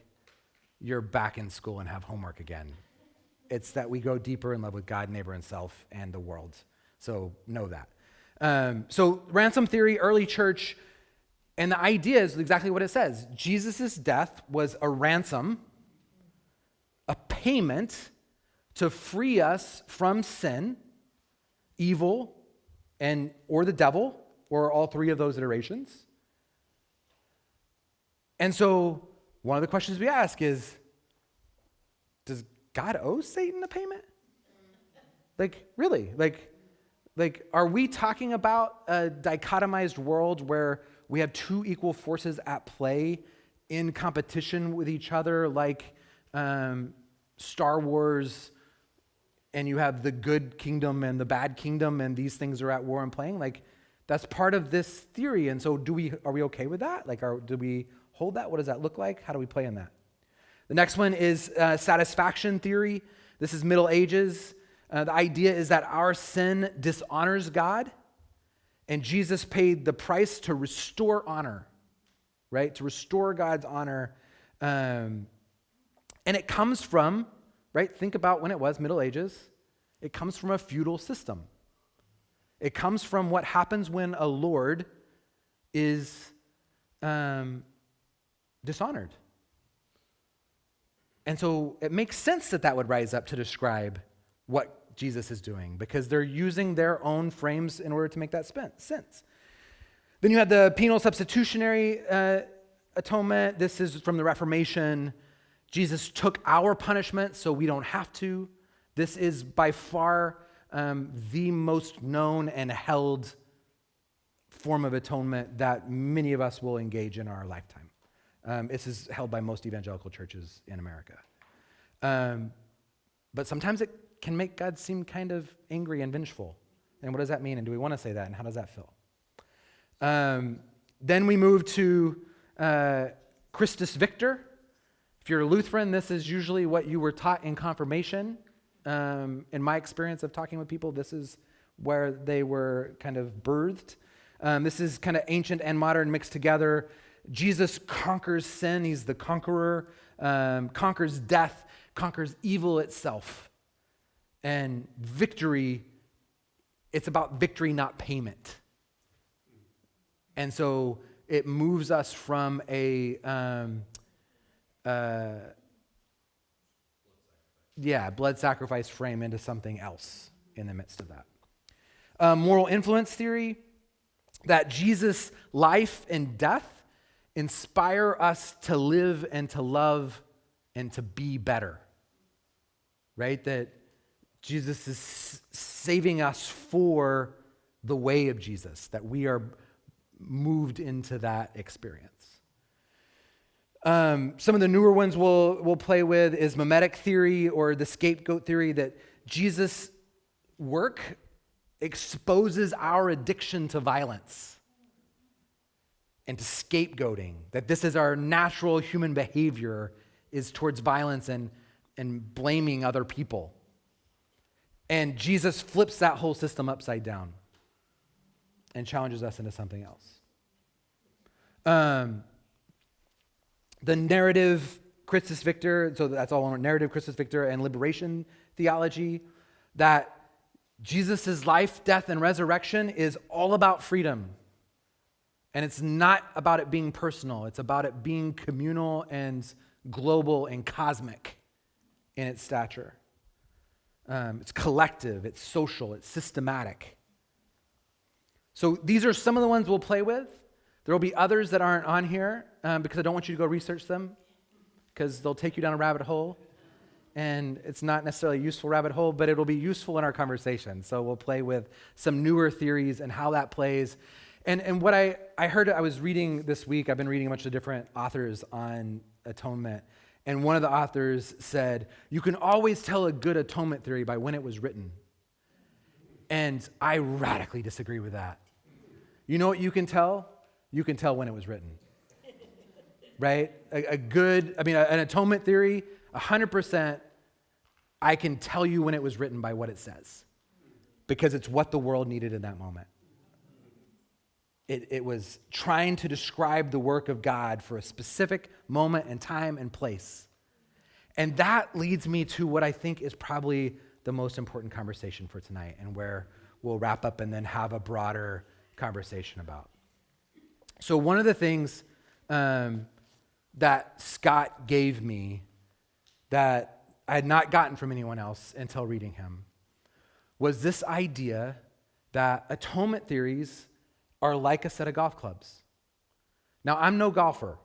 you're back in school and have homework again. It's that we go deeper in love with God, neighbor, and self, and the world. So know that. So ransom theory, early church, and the idea is exactly what it says. Jesus' death was a ransom, a payment to free us from sin, evil, or the devil, or all three of those iterations. And so one of the questions we ask is, does God owe Satan a payment? Like, really? Like, are we talking about a dichotomized world where we have two equal forces at play in competition with each other, like Star Wars and you have the good kingdom and the bad kingdom, and these things are at war and playing. Like, that's part of this theory. And so are we okay with that? Like, do we hold that? What does that look like? How do we play in that? The next one is satisfaction theory. This is Middle Ages. The idea is that our sin dishonors God, and Jesus paid the price to restore honor, right? To restore God's honor. And it comes from, right? Think about when it was Middle Ages. It comes from a feudal system. It comes from what happens when a lord is dishonored. And so it makes sense that that would rise up to describe what Jesus is doing, because they're using their own frames in order to make that sense. Then you have the penal substitutionary atonement. This is from the Reformation. Jesus took our punishment so we don't have to. This is by far the most known and held form of atonement that many of us will engage in our lifetime. This is held by most evangelical churches in America. But sometimes it can make God seem kind of angry and vengeful. And what does that mean? And do we want to say that? And how does that feel? Then we move to Christus Victor. If you're a Lutheran, this is usually what you were taught in confirmation. In my experience of talking with people, this is where they were kind of birthed. This is kind of ancient and modern mixed together. Jesus conquers sin. He's the conqueror, conquers death, conquers evil itself. And victory, it's about victory, not payment. And so it moves us from a blood sacrifice frame into something else in the midst of that. Moral influence theory, that Jesus' life and death inspire us to live and to love and to be better, right? That Jesus is saving us for the way of Jesus, that we are moved into that experience. Some of the newer ones we'll play with is mimetic theory, or the scapegoat theory, that Jesus' work exposes our addiction to violence and to scapegoating, that this is our natural human behavior, is towards violence and blaming other people. And Jesus flips that whole system upside down and challenges us into something else. The narrative Christus Victor, so that's all on narrative Christus Victor, and liberation theology, that Jesus' life, death, and resurrection is all about freedom. And it's not about it being personal. It's about it being communal and global and cosmic in its stature. It's collective, it's social, it's systematic. So these are some of the ones we'll play with. There will be others that aren't on here because I don't want you to go research them, because they'll take you down a rabbit hole. And it's not necessarily a useful rabbit hole, but it'll be useful in our conversation. So we'll play with some newer theories and how that plays. And what I heard, I was reading this week, I've been reading a bunch of different authors on atonement. And one of the authors said, you can always tell a good atonement theory by when it was written. And I radically disagree with that. You know what you can tell? You can tell when it was written. Right? An atonement theory, 100%, I can tell you when it was written by what it says, because it's what the world needed in that moment. It was trying to describe the work of God for a specific moment and time and place. And that leads me to what I think is probably the most important conversation for tonight, and where we'll wrap up and then have a broader conversation about. So one of the things that Scott gave me that I had not gotten from anyone else until reading him was this idea that atonement theories are like a set of golf clubs. Now, I'm no golfer,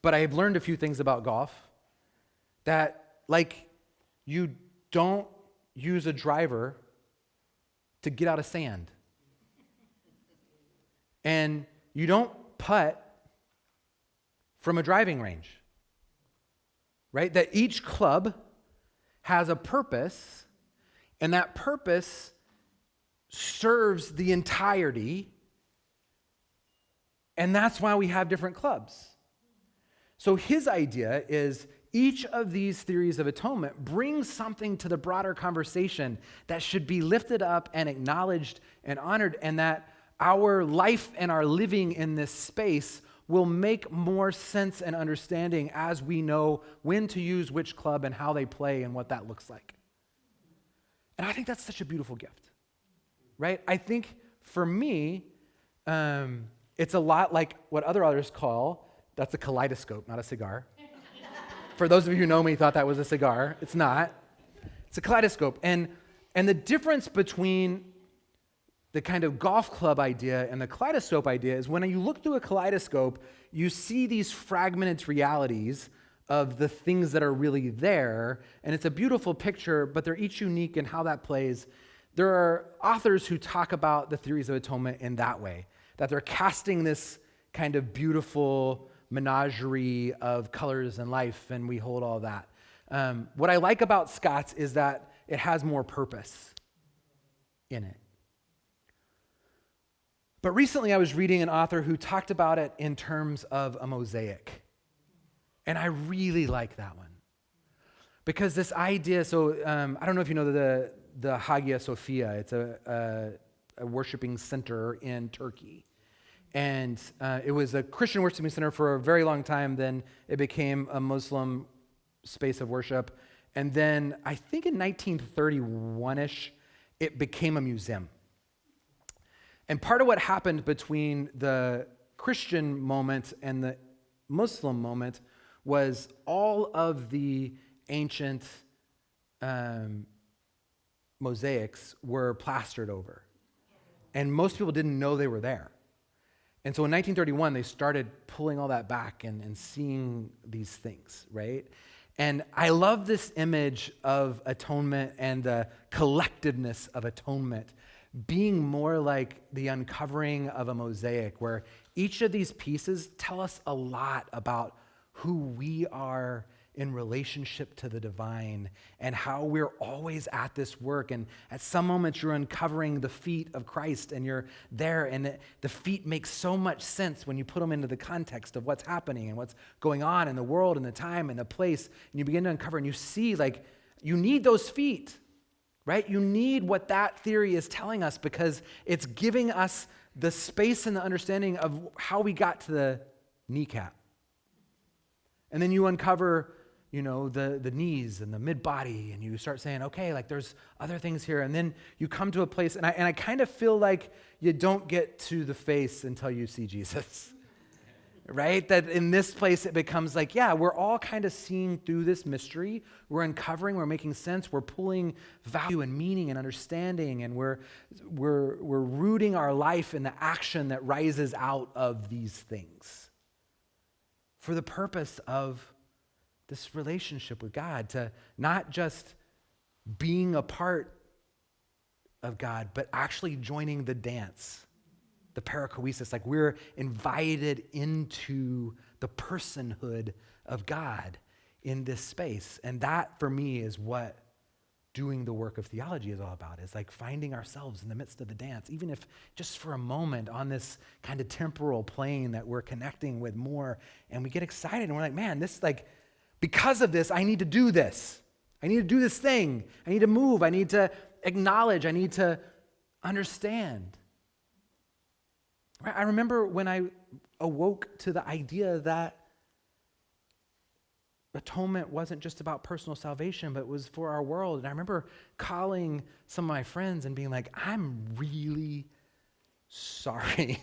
but I've learned a few things about golf, that, like, you don't use a driver to get out of sand. And you don't putt from a driving range, right? That each club has a purpose, And that purpose serves the entirety, and that's why we have different clubs. So his idea is each of these theories of atonement brings something to the broader conversation that should be lifted up and acknowledged and honored, and that our life and our living in this space will make more sense and understanding as we know when to use which club and how they play and what that looks like. And I think that's such a beautiful gift, right? I think for me, it's a lot like what other authors call, that's a kaleidoscope, not a cigar. For those of you who know me, thought that was a cigar. It's not. It's a kaleidoscope. And the difference between the kind of golf club idea and the kaleidoscope idea is when you look through a kaleidoscope, you see these fragmented realities of the things that are really there. And it's a beautiful picture, but they're each unique in how that plays. There are authors who talk about the theories of atonement in that way, that they're casting this kind of beautiful menagerie of colors and life, and we hold all that. What I like about Scott's is that it has more purpose in it. But recently I was reading an author who talked about it in terms of a mosaic. And I really like that one. Because this idea, so I don't know if you know the Hagia Sophia. It's a worshiping center in Turkey. And it was a Christian worshiping center for a very long time. Then it became a Muslim space of worship. And then I think in 1931-ish, it became a museum. And part of what happened between the Christian moment and the Muslim moment was all of the ancient mosaics were plastered over. And most people didn't know they were there. And so in 1931, they started pulling all that back and seeing these things, right? And I love this image of atonement and the collectiveness of atonement being more like the uncovering of a mosaic where each of these pieces tell us a lot about who we are in relationship to the divine and how we're always at this work. And at some moments you're uncovering the feet of Christ and you're there, and the feet make so much sense when you put them into the context of what's happening and what's going on in the world and the time and the place. And you begin to uncover and you see like you need those feet, right? You need what that theory is telling us because it's giving us the space and the understanding of how we got to the kneecap. And then you uncover, the knees and the mid-body, and you start saying, okay, like there's other things here. And then you come to a place, and I kind of feel like you don't get to the face until you see Jesus, right? That in this place it becomes like, yeah, we're all kind of seeing through this mystery. We're uncovering, we're making sense, we're pulling value and meaning and understanding, and we're rooting our life in the action that rises out of these things for the purpose of this relationship with God, to not just being a part of God, but actually joining the dance, the perichoresis. Like we're invited into the personhood of God in this space. And that, for me, is what doing the work of theology is all about, is like finding ourselves in the midst of the dance, even if just for a moment on this kind of temporal plane that we're connecting with more, and we get excited and we're like, man, this like, because of this, I need to do this. I need to do this thing. I need to move. I need to acknowledge. I need to understand. Right? I remember when I awoke to the idea that atonement wasn't just about personal salvation, but it was for our world. And I remember calling some of my friends and being like, I'm really sorry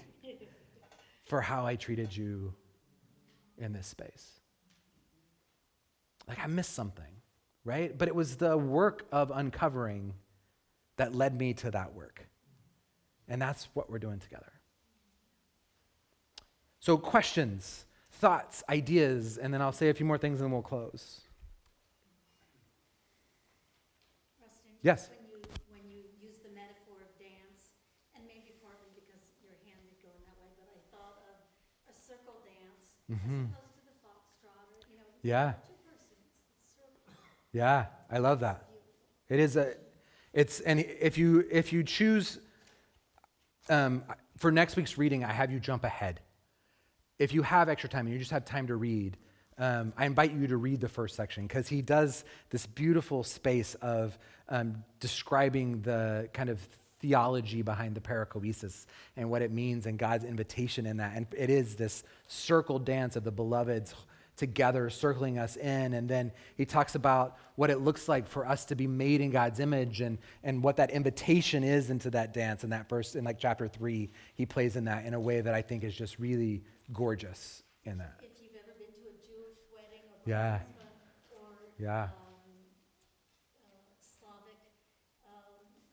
for how I treated you in this space. Like I missed something, right? But it was the work of uncovering that led me to that work. And that's what we're doing together. So questions, thoughts, ideas, and then I'll say a few more things and then we'll close. Rustin? Yes. When you use the metaphor of dance, and maybe partly because your hand would go in that way, but I thought of a circle dance as opposed to the foxtrot, or, Yeah. two persons, the circle. Yeah, I love that. Beautiful. And if you choose, for next week's reading, I have you jump ahead. If you have extra time and you just have time to read, I invite you to read the first section because he does this beautiful space of describing the kind of theology behind the perichoresis and what it means and God's invitation in that. And it is this circle dance of the beloveds together, circling us in. And then he talks about what it looks like for us to be made in God's image and what that invitation is into that dance. And that verse in like chapter 3, he plays in that in a way that I think is just really gorgeous in that. If you've ever been to a Jewish wedding or Yeah. bar mitzvah or Yeah. Slavic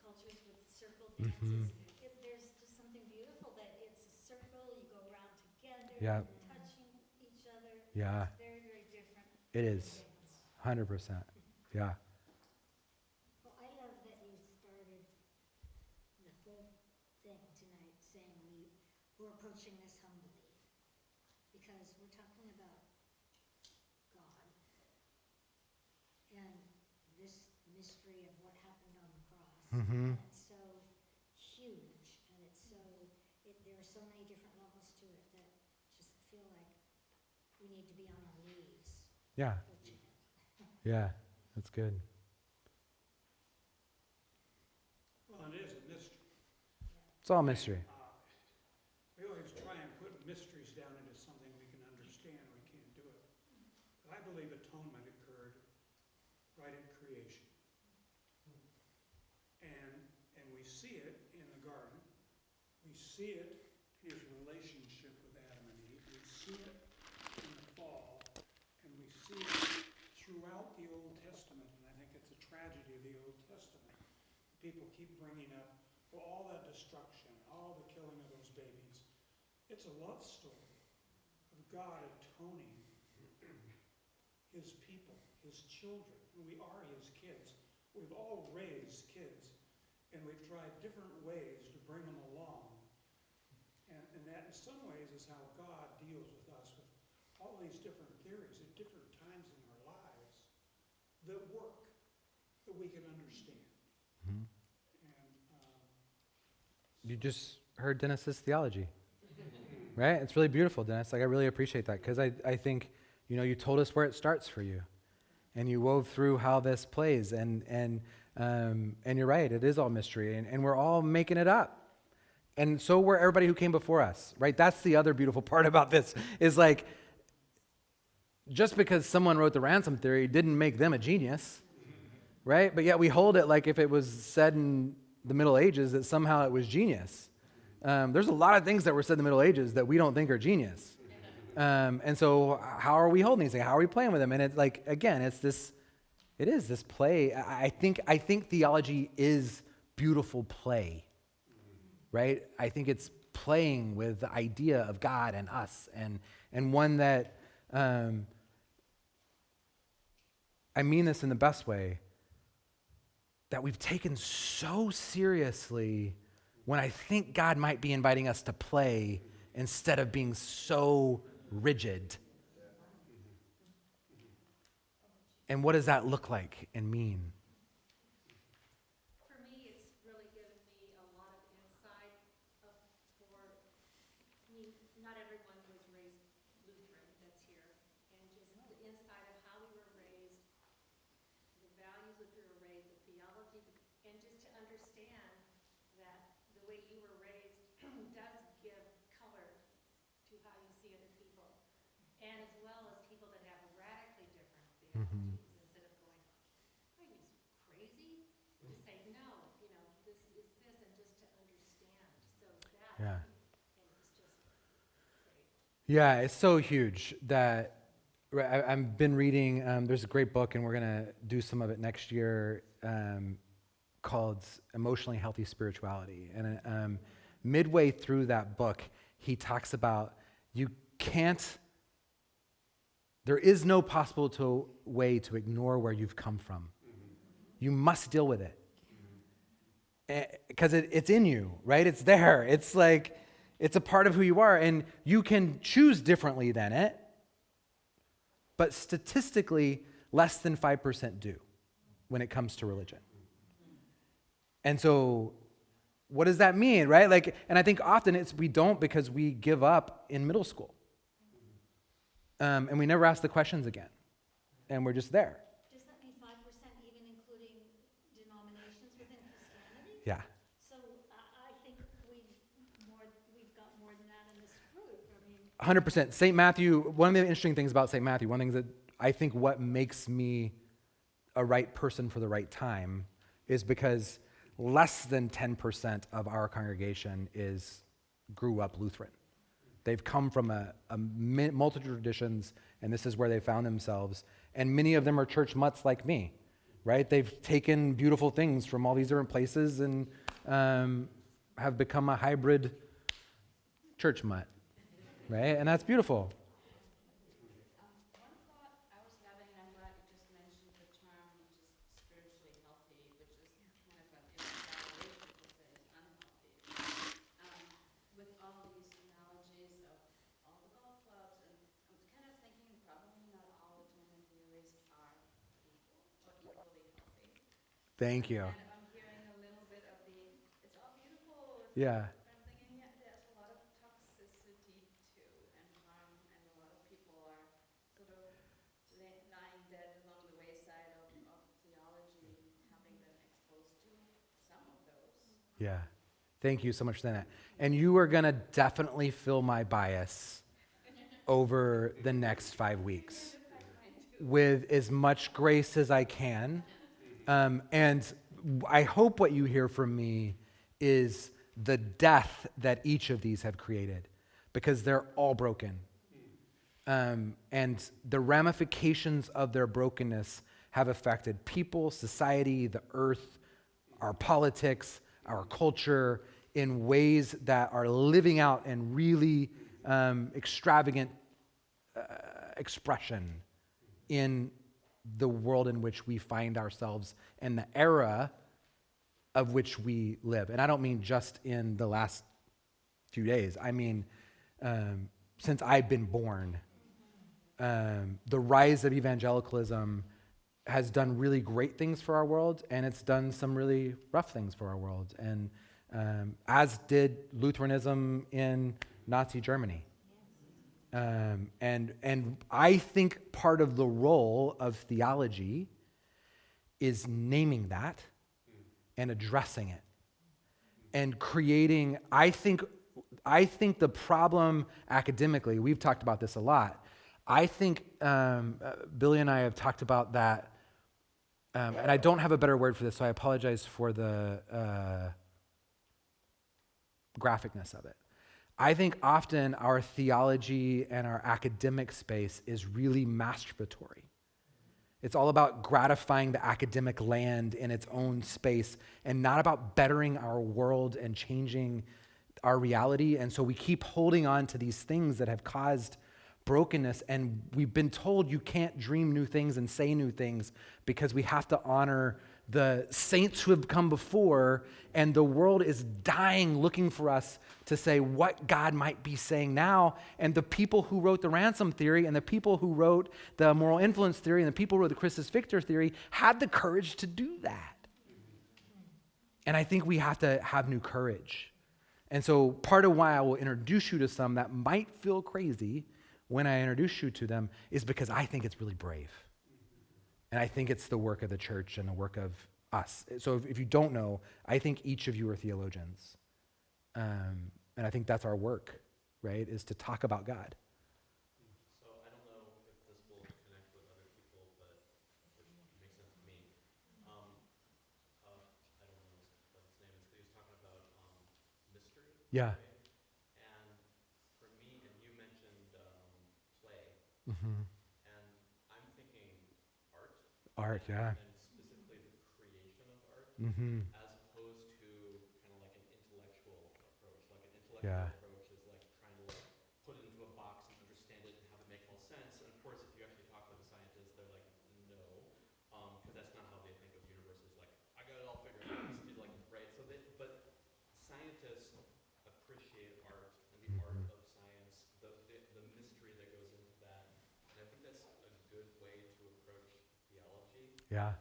cultures with circle dances, there's just something beautiful that it's a circle, you go around together, Yeah. touching each other. Yeah. It's very, very different. It than is. dance. 100%. Yeah. Well, I love that you started the whole thing tonight saying we're approaching this humbly. Because we're talking about God and this mystery of what happened on the cross. Mhm. And it's so huge and there are so many different levels to it that just feel like we need to be on our knees Yeah. approaching it. Yeah. That's good. Well, it is a mystery. It's all mystery. We always try and put mysteries down into something we can understand. We can't do it. But I believe atonement occurred right at creation. And we see it in the garden. We see it in his relationship with Adam and Eve. We see it in the fall. And we see it throughout the Old Testament. And I think it's a tragedy of the Old Testament. People keep bringing up, well, all that destruction, all the killing of those babies. It's a love story of God atoning his people, his children. And we are his kids. We've all raised kids. And we've tried different ways to bring them along. And that in some ways is how God deals with us, with all these different theories at different times in our lives that work, that we can understand. Mhm. And You just heard Dennis's theology, right? It's really beautiful, Dennis. Like, I really appreciate that because I think, you told us where it starts for you, and you wove through how this plays, and you're right. It is all mystery, and we're all making it up, and so were everybody who came before us, right? That's the other beautiful part about this is like, just because someone wrote the ransom theory didn't make them a genius, right? But yet we hold it like if it was said in the Middle Ages that somehow it was genius. There's a lot of things that were said in the Middle Ages that we don't think are genius. And so how are we holding these things? How are we playing with them? And it's like, again, it is this play. I think theology is beautiful play, right? I think it's playing with the idea of God and us and one that, I mean this in the best way, that we've taken so seriously when I think God might be inviting us to play instead of being so rigid. And what does that look like and mean? For me, it's really given me a lot of insight not everyone was raised Lutheran that's here, and just the insight of how we were raised, the values that we were raised, the theology, and just to understand that the way you were raised does give color to how you see other people, and as well as people that have radically different theologies. Instead of going, are you crazy? To say, no, this is this, and just to understand. So that, Yeah. and it's just great. Yeah, it's so huge that I've been reading, there's a great book, and we're going to do some of it next year, called Emotionally Healthy Spirituality. And midway through that book, he talks about there is no possible way to ignore where you've come from. You must deal with it. Because it's in you, right? It's there. It's like, it's a part of who you are, and you can choose differently than it, but statistically, less than 5% do when it comes to religion. And so what does that mean, right? Like, and I think often we don't because we give up in middle school. And we never ask the questions again. And we're just there. Does that mean 5% even including denominations within Christianity? Yeah. So I think we've got more than that in this group. I mean, 100%. St. Matthew, one of the interesting things about St. Matthew, one of the things that I think what makes me a right person for the right time is because less than 10% of our congregation grew up Lutheran. They've come from a multitude of traditions, and this is where they found themselves. And many of them are church mutts like me, right? They've taken beautiful things from all these different places and have become a hybrid church mutt, right? And that's beautiful. One thought I was having, and I'm glad you just mentioned the term just spiritually healthy, which is kind of an exaggeration to say it's unhealthy. With all these analogies of all the golf clubs, and I'm kind of thinking probably not all atonement theories are equal or equally healthy. Thank you. And I'm hearing a little bit of it's all beautiful. Yeah. But I'm thinking, yeah, there's a lot of toxicity too, and harm, and a lot of people are sort of lying dead along the wayside of theology, having been exposed to some of those. Yeah. Thank you so much for that. And you are going to definitely feel my bias over the next 5 weeks with as much grace as I can. And I hope what you hear from me is the death that each of these have created, because they're all broken. And the ramifications of their brokenness have affected people, society, the earth, our politics, our culture, in ways that are living out in really extravagant expression in the world in which we find ourselves and the era of which we live. And I don't mean just in the last few days. I mean, since I've been born, the rise of evangelicalism has done really great things for our world, and it's done some really rough things for our world, and as did Lutheranism in Nazi Germany. And I think part of the role of theology is naming that and addressing it and creating, I think the problem academically, we've talked about this a lot. I think Billy and I have talked about that, and I don't have a better word for this, so I apologize for the graphicness of it. I think often our theology and our academic space is really masturbatory. It's all about gratifying the academic land in its own space and not about bettering our world and changing our reality. And so we keep holding on to these things that have caused brokenness, and we've been told you can't dream new things and say new things because we have to honor the saints who have come before, and the world is dying looking for us to say what God might be saying now. And the people who wrote the ransom theory and the people who wrote the moral influence theory and the people who wrote the Christus Victor theory had the courage to do that. And I think we have to have new courage. And so part of why I will introduce you to some that might feel crazy when I introduce you to them is because I think it's really brave. And I think it's the work of the church and the work of us. So if you don't know, I think each of you are theologians. And I think that's our work, right, is to talk about God. So I don't know if this will connect with other people, but it makes sense to me. I don't know what his name is, but he was talking about mystery. Yeah. Right? And for me, and you mentioned play, Mm-hmm. and I'm thinking art. Art, yeah. And specifically the creation of art, Mm-hmm. as opposed to kind of like an intellectual approach. Like an intellectual Yeah. approach is like trying to like put it into a box and understand it and have it make all sense. And of course, if you actually talk with a scientist, they're like, no, because that's not how they think of the universe. Is like, I got it all figured out. It's like, right? So but scientists appreciate art and the art of science, the mystery that goes into that. And I think that's a good way to approach theology. Yeah.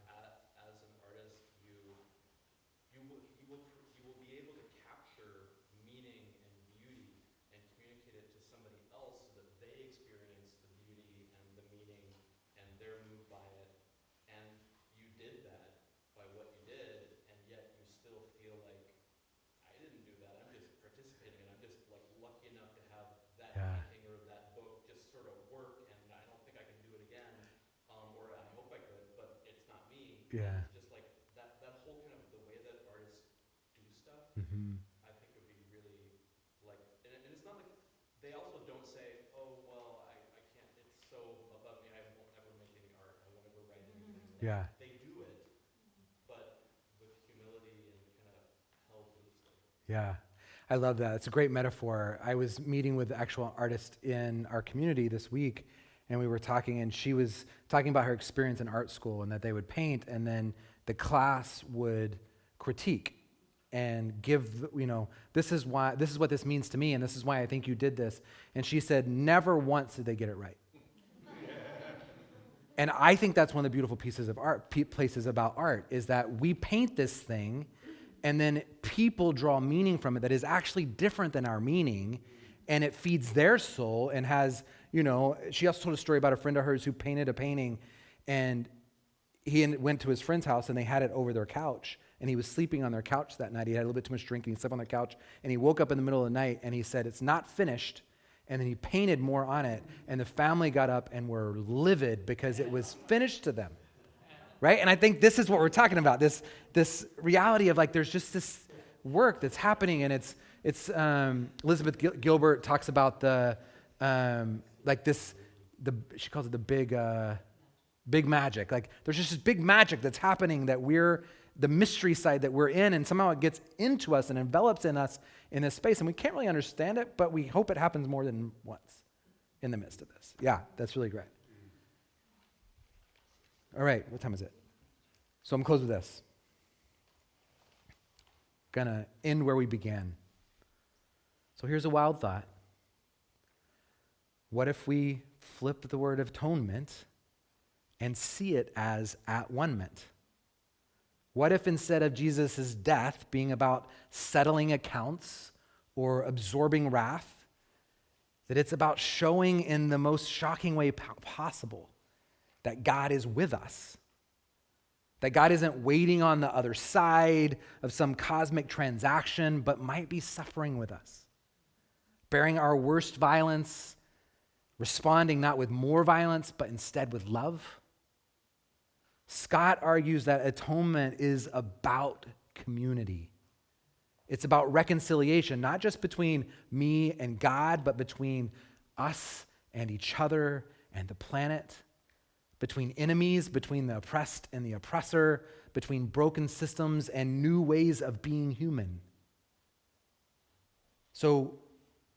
As an artist, you Yeah. Just like that whole kind of the way that artists do stuff, Mm-hmm. I think would be really like, and it's not like, they also don't say, oh, well, I can't, it's so above me, I won't ever make any art, I won't ever write anything. Yeah. They do it, but with humility and kind of held loosely. Yeah. I love that. It's a great metaphor. I was meeting with the actual artist in our community this week, and we were talking, and she was talking about her experience in art school and that they would paint, and then the class would critique and give, this is what this means to me, and this is why I think you did this. And she said, never once did they get it right. And I think that's one of the beautiful pieces of art, places about art, is that we paint this thing, and then people draw meaning from it that is actually different than our meaning, and it feeds their soul and has, she also told a story about a friend of hers who painted a painting, and he went to his friend's house, and they had it over their couch, and he was sleeping on their couch that night. He had a little bit too much drink, and he slept on their couch, and he woke up in the middle of the night, and he said, it's not finished, and then he painted more on it, and the family got up and were livid because it was finished to them. Right? And I think this is what we're talking about, this reality of like there's just this work that's happening, and it's Elizabeth Gilbert talks about she calls it the big magic. Like there's just this big magic that's happening, that we're the mystery side that we're in, and somehow it gets into us and envelops in us in this space, and we can't really understand it, but we hope it happens more than once in the midst of this. Yeah, that's really great. All right, what time is it? So I'm close with this. Gonna end where we began. So here's a wild thought. What if we flip the word atonement and see it as at-one-ment? What if instead of Jesus' death being about settling accounts or absorbing wrath, that it's about showing in the most shocking way possible that God is with us, that God isn't waiting on the other side of some cosmic transaction, but might be suffering with us, bearing our worst violence, responding not with more violence, but instead with love? Scott argues that atonement is about community. It's about reconciliation, not just between me and God, but between us and each other and the planet, between enemies, between the oppressed and the oppressor, between broken systems and new ways of being human. So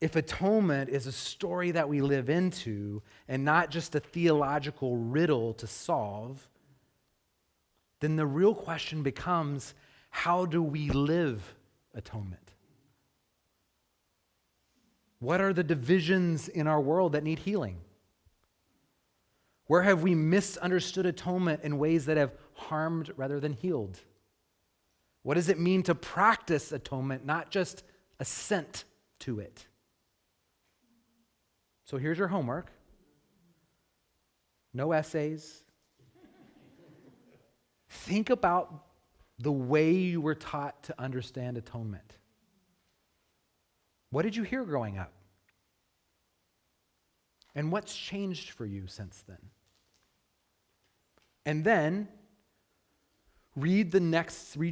if atonement is a story that we live into and not just a theological riddle to solve, then the real question becomes, how do we live atonement? What are the divisions in our world that need healing? Where have we misunderstood atonement in ways that have harmed rather than healed? What does it mean to practice atonement, not just assent to it? So here's your homework. No essays. Think about the way you were taught to understand atonement. What did you hear growing up? And what's changed for you since then? And then read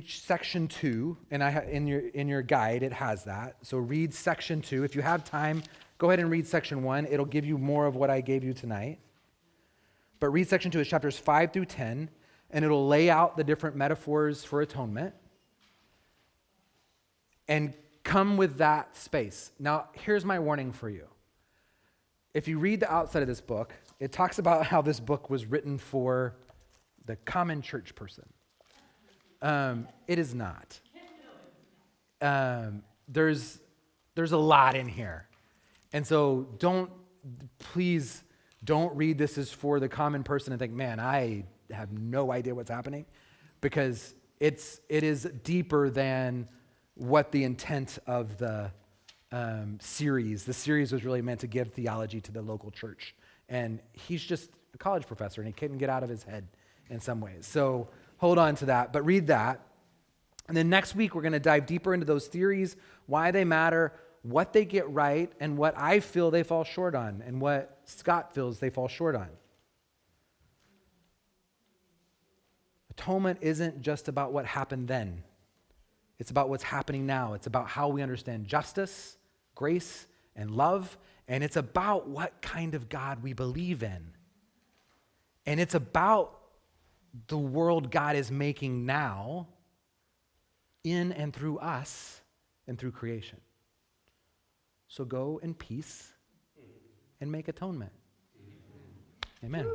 section 2, and in your guide it has that. So read section 2. If you have time, go ahead and read section 1. It'll give you more of what I gave you tonight. But read section 2, it's chapters 5 through 10, and it'll lay out the different metaphors for atonement. And come with that space. Now, here's my warning for you. If you read the outside of this book, it talks about how this book was written for the common church person. It is not. There's a lot in here. And so please don't read this as for the common person and think, man, I have no idea what's happening, because it is deeper than what the intent of the series. The series was really meant to give theology to the local church. And he's just a college professor, and he couldn't get out of his head in some ways. So hold on to that, but read that. And then next week, we're going to dive deeper into those theories, why they matter, what they get right, and what I feel they fall short on, and what Scott feels they fall short on. Atonement isn't just about what happened then. It's about what's happening now. It's about how we understand justice, grace, and love. And it's about what kind of God we believe in. And it's about the world God is making now in and through us and through creation. So go in peace and make atonement. Amen.